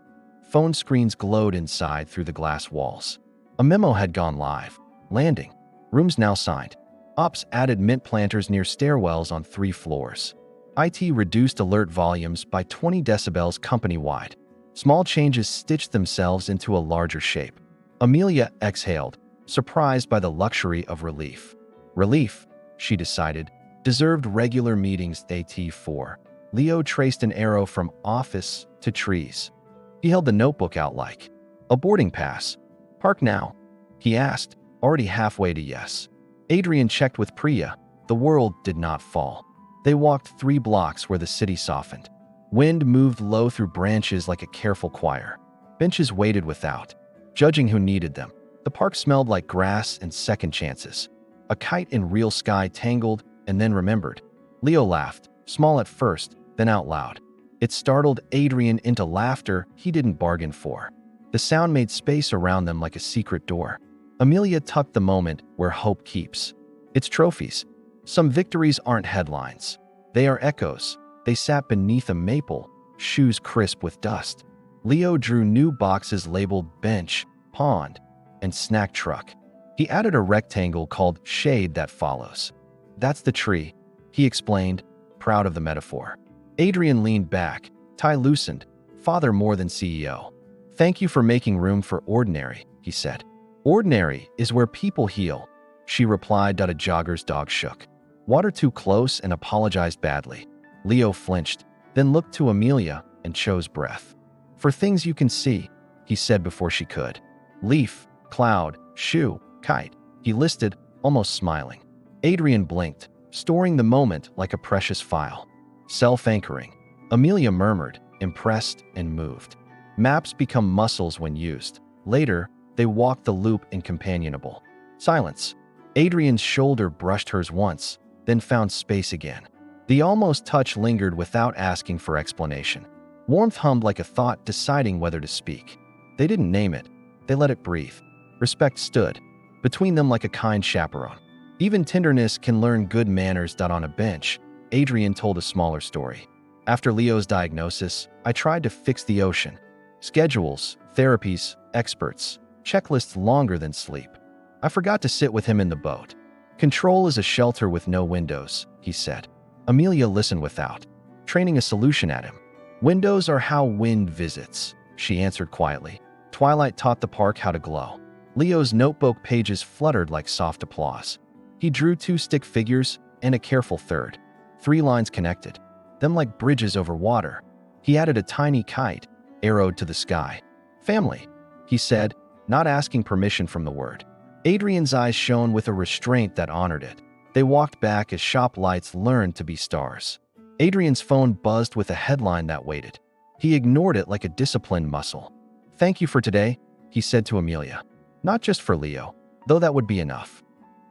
Phone screens glowed inside through the glass walls. A memo had gone live. Landing. Rooms now signed. Ops added mint planters near stairwells on 3 floors. IT reduced alert volumes by 20 decibels company-wide. Small changes stitched themselves into a larger shape. Amelia exhaled, surprised by the luxury of relief. Relief, she decided, deserved regular meetings. AT4. Leo traced an arrow from office to trees. He held the notebook out like a boarding pass. Park now? He asked, already halfway to yes. Adrian checked with Priya. The world did not fall. They walked 3 blocks where the city softened. Wind moved low through branches like a careful choir. Benches waited without, judging who needed them. The park smelled like grass and second chances. A kite in real sky tangled and then remembered. Leo laughed, small at first, then out loud. It startled Adrian into laughter he didn't bargain for. The sound made space around them like a secret door. Amelia tucked the moment where hope keeps. It's trophies. Some victories aren't headlines. They are echoes. They sat beneath a maple, shoes crisp with dust. Leo drew new boxes labeled bench, pond, and snack truck. He added a rectangle called shade that follows. That's the tree, he explained, proud of the metaphor. Adrian leaned back, tie loosened, father more than CEO. Thank you for making room for ordinary, he said. Ordinary is where people heal, she replied. A jogger's dog shook. Water too close and apologized badly. Leo flinched, then looked to Amelia and chose breath. For things you can see, he said before she could. Leaf, cloud, shoe, Kite, he listed, almost smiling. Adrian blinked, storing the moment like a precious file. Self-anchoring, Amelia murmured, impressed and moved. Maps become muscles when used. Later, they walked the loop in companionable. Silence. Adrian's shoulder brushed hers once, then found space again. The almost touch lingered without asking for explanation. Warmth hummed like a thought deciding whether to speak. They didn't name it. They let it breathe. Respect stood between them like a kind chaperone. Even tenderness can learn good manners. On a bench, Adrian told a smaller story. After Leo's diagnosis, I tried to fix the ocean. Schedules, therapies, experts, checklists longer than sleep. I forgot to sit with him in the boat. Control is a shelter with no windows, he said. Amelia listened without training a solution at him. Windows are how wind visits, she answered quietly. Twilight taught the park how to glow. Leo's notebook pages fluttered like soft applause. He drew 2 stick figures and a careful third. 3 lines connected, them like bridges over water. He added a tiny kite, arrowed to the sky. Family, he said, not asking permission from the word. Adrian's eyes shone with a restraint that honored it. They walked back as shop lights learned to be stars. Adrian's phone buzzed with a headline that waited. He ignored it like a disciplined muscle. Thank you for today, he said to Amelia. Not just for Leo, though that would be enough.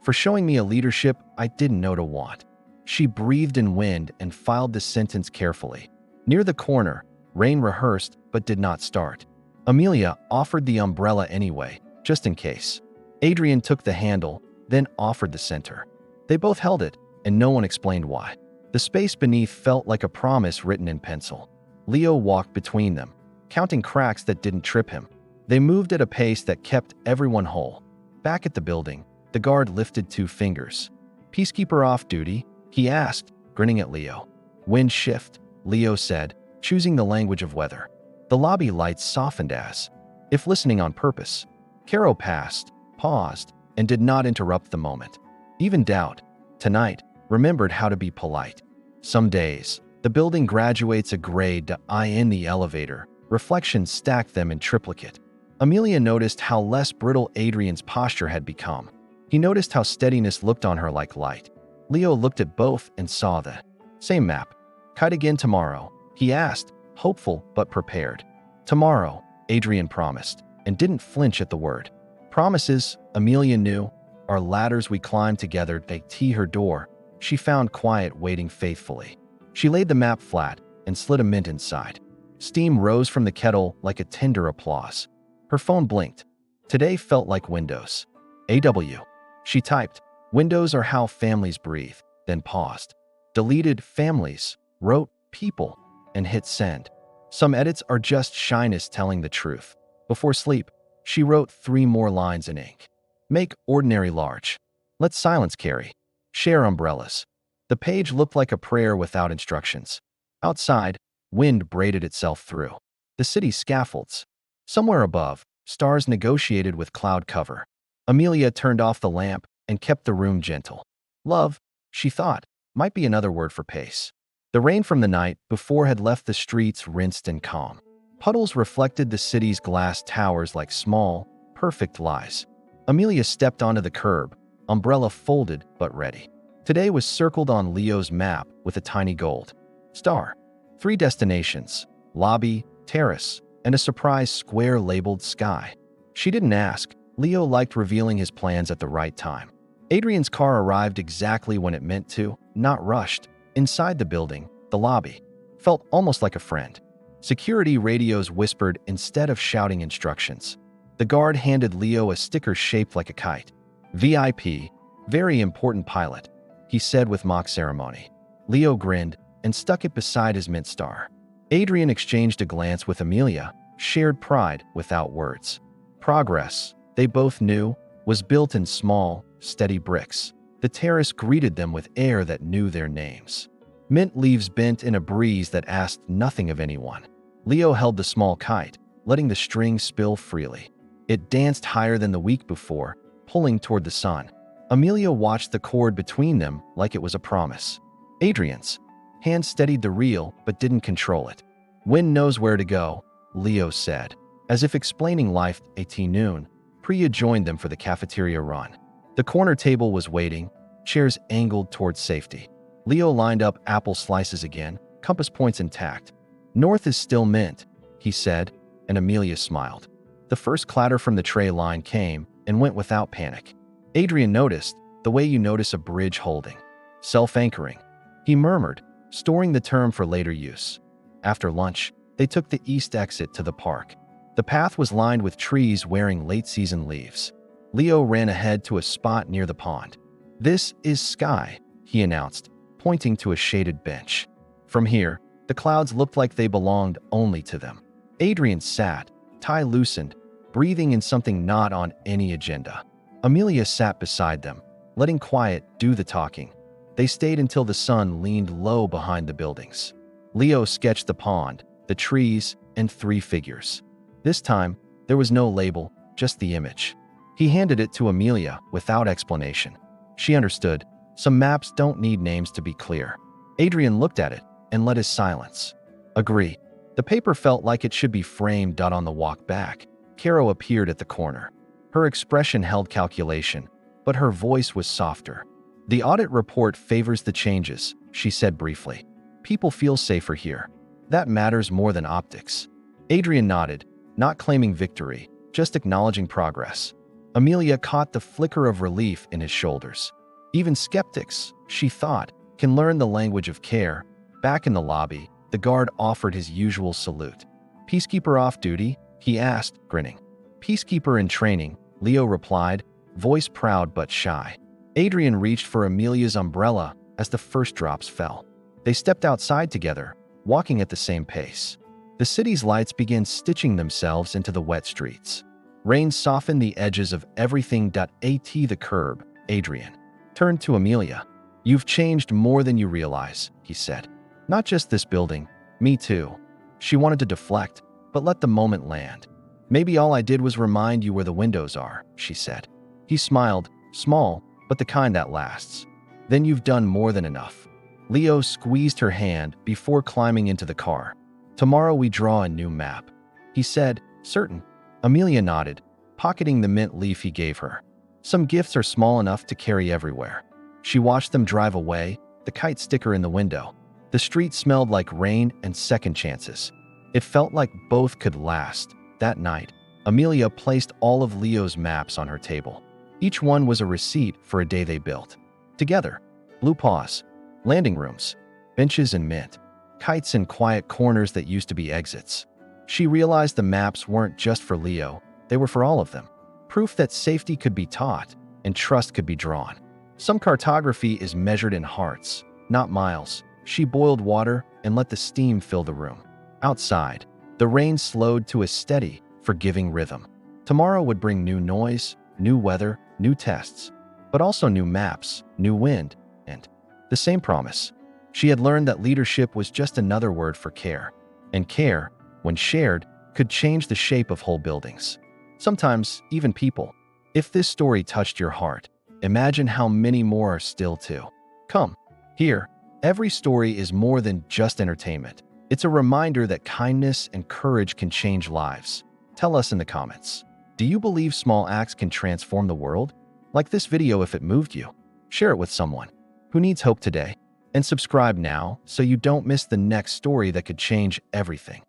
For showing me a leadership I didn't know to want. She breathed in wind and filed the sentence carefully. Near the corner, rain rehearsed but did not start. Amelia offered the umbrella anyway, just in case. Adrian took the handle, then offered the center. They both held it, and no one explained why. The space beneath felt like a promise written in pencil. Leo walked between them, counting cracks that didn't trip him. They moved at a pace that kept everyone whole. Back at the building, the guard lifted 2 fingers. Peacekeeper off duty? He asked, grinning at Leo. Wind shift, Leo said, choosing the language of weather. The lobby lights softened as if listening on purpose. Caro passed, paused, and did not interrupt the moment. Even Doubt, tonight, remembered how to be polite. Some days, the building graduates a grade to I in the elevator. Reflections stacked them in triplicate. Amelia noticed how less brittle Adrian's posture had become. He noticed how steadiness looked on her like light. Leo looked at both and saw the same map. Kite again tomorrow, he asked, hopeful but prepared. Tomorrow, Adrian promised, and didn't flinch at the word. Promises, Amelia knew, are ladders we climb together. They tee her door. She found quiet waiting faithfully. She laid the map flat and slid a mint inside. Steam rose from the kettle like a tender applause. Her phone blinked. Today felt like Windows. AW. She typed, Windows are how families breathe, then paused. Deleted families, wrote people, and hit send. Some edits are just shyness telling the truth. Before sleep, she wrote 3 more lines in ink. Make ordinary large. Let silence carry. Share umbrellas. The page looked like a prayer without instructions. Outside, wind braided itself through the city's scaffolds. Somewhere above, stars negotiated with cloud cover. Amelia turned off the lamp and kept the room gentle. Love, she thought, might be another word for pace. The rain from the night before had left the streets rinsed and calm. Puddles reflected the city's glass towers like small, perfect lies. Amelia stepped onto the curb, umbrella folded but ready. Today was circled on Leo's map with a tiny gold star. 3 destinations, lobby, terrace, and a surprise square labeled sky. She didn't ask. Leo liked revealing his plans at the right time. Adrian's car arrived exactly when it meant to, not rushed. Inside the building, the lobby felt almost like a friend. Security radios whispered instead of shouting instructions. The guard handed Leo a sticker shaped like a kite. VIP, very important pilot, he said with mock ceremony. Leo grinned and stuck it beside his mint star. Adrian exchanged a glance with Amelia, shared pride without words. Progress, they both knew, was built in small, steady bricks. The terrace greeted them with air that knew their names. Mint leaves bent in a breeze that asked nothing of anyone. Leo held the small kite, letting the string spill freely. It danced higher than the week before, pulling toward the sun. Amelia watched the cord between them like it was a promise. Adrian's hand steadied the reel but didn't control it. Wind knows where to go, Leo said, as if explaining life at noon. Priya joined them for the cafeteria run. The corner table was waiting, chairs angled towards safety. Leo lined up apple slices again, compass points intact. "North is still mint," he said, and Amelia smiled. The first clatter from the tray line came and went without panic. Adrian noticed, the way you notice a bridge holding. "Self-anchoring," he murmured, storing the term for later use. After lunch, they took the east exit to the park. The path was lined with trees wearing late-season leaves. Leo ran ahead to a spot near the pond. "This is sky," he announced, pointing to a shaded bench. From here, the clouds looked like they belonged only to them. Adrian sat, tie loosened, breathing in something not on any agenda. Amelia sat beside them, letting quiet do the talking. They stayed until the sun leaned low behind the buildings. Leo sketched the pond, the trees, and 3 figures. This time, there was no label, just the image. He handed it to Amelia without explanation. She understood. Some maps don't need names to be clear. Adrian looked at it and let his silence. "Agree." The paper felt like it should be framed. On the walk back, Caro appeared at the corner. Her expression held calculation, but her voice was softer. "The audit report favors the changes," she said briefly. "People feel safer here. That matters more than optics." Adrian nodded, not claiming victory, just acknowledging progress. Amelia caught the flicker of relief in his shoulders. Even skeptics, she thought, can learn the language of care. Back in the lobby, the guard offered his usual salute. "Peacekeeper off duty?" he asked, grinning. "Peacekeeper in training," Leo replied, voice proud but shy. Adrian reached for Amelia's umbrella as the first drops fell. They stepped outside together, walking at the same pace. The city's lights began stitching themselves into the wet streets. Rain softened the edges of everything. At the curb, Adrian turned to Amelia. "You've changed more than you realize," he said. "Not just this building, me too." She wanted to deflect, but let the moment land. "Maybe all I did was remind you where the windows are," she said. He smiled, small, but the kind that lasts. "Then you've done more than enough." Leo squeezed her hand before climbing into the car. "Tomorrow we draw a new map," he said, certain. Amelia nodded, pocketing the mint leaf he gave her. Some gifts are small enough to carry everywhere. She watched them drive away, the kite sticker in the window. The street smelled like rain and second chances. It felt like both could last. That night, Amelia placed all of Leo's maps on her table. Each one was a receipt for a day they built. Together, blue paws, landing rooms, benches and mint, kites in quiet corners that used to be exits. She realized the maps weren't just for Leo, they were for all of them. Proof that safety could be taught and trust could be drawn. Some cartography is measured in hearts, not miles. She boiled water and let the steam fill the room. Outside, the rain slowed to a steady, forgiving rhythm. Tomorrow would bring new noise, new weather, new tests, but also new maps, new wind, and the same promise. She had learned that leadership was just another word for care, and care, when shared, could change the shape of whole buildings. Sometimes, even people. If this story touched your heart, imagine how many more are still to come. Here, every story is more than just entertainment. It's a reminder that kindness and courage can change lives. Tell us in the comments. Do you believe small acts can transform the world? Like this video if it moved you. Share it with someone who needs hope today. And subscribe now so you don't miss the next story that could change everything.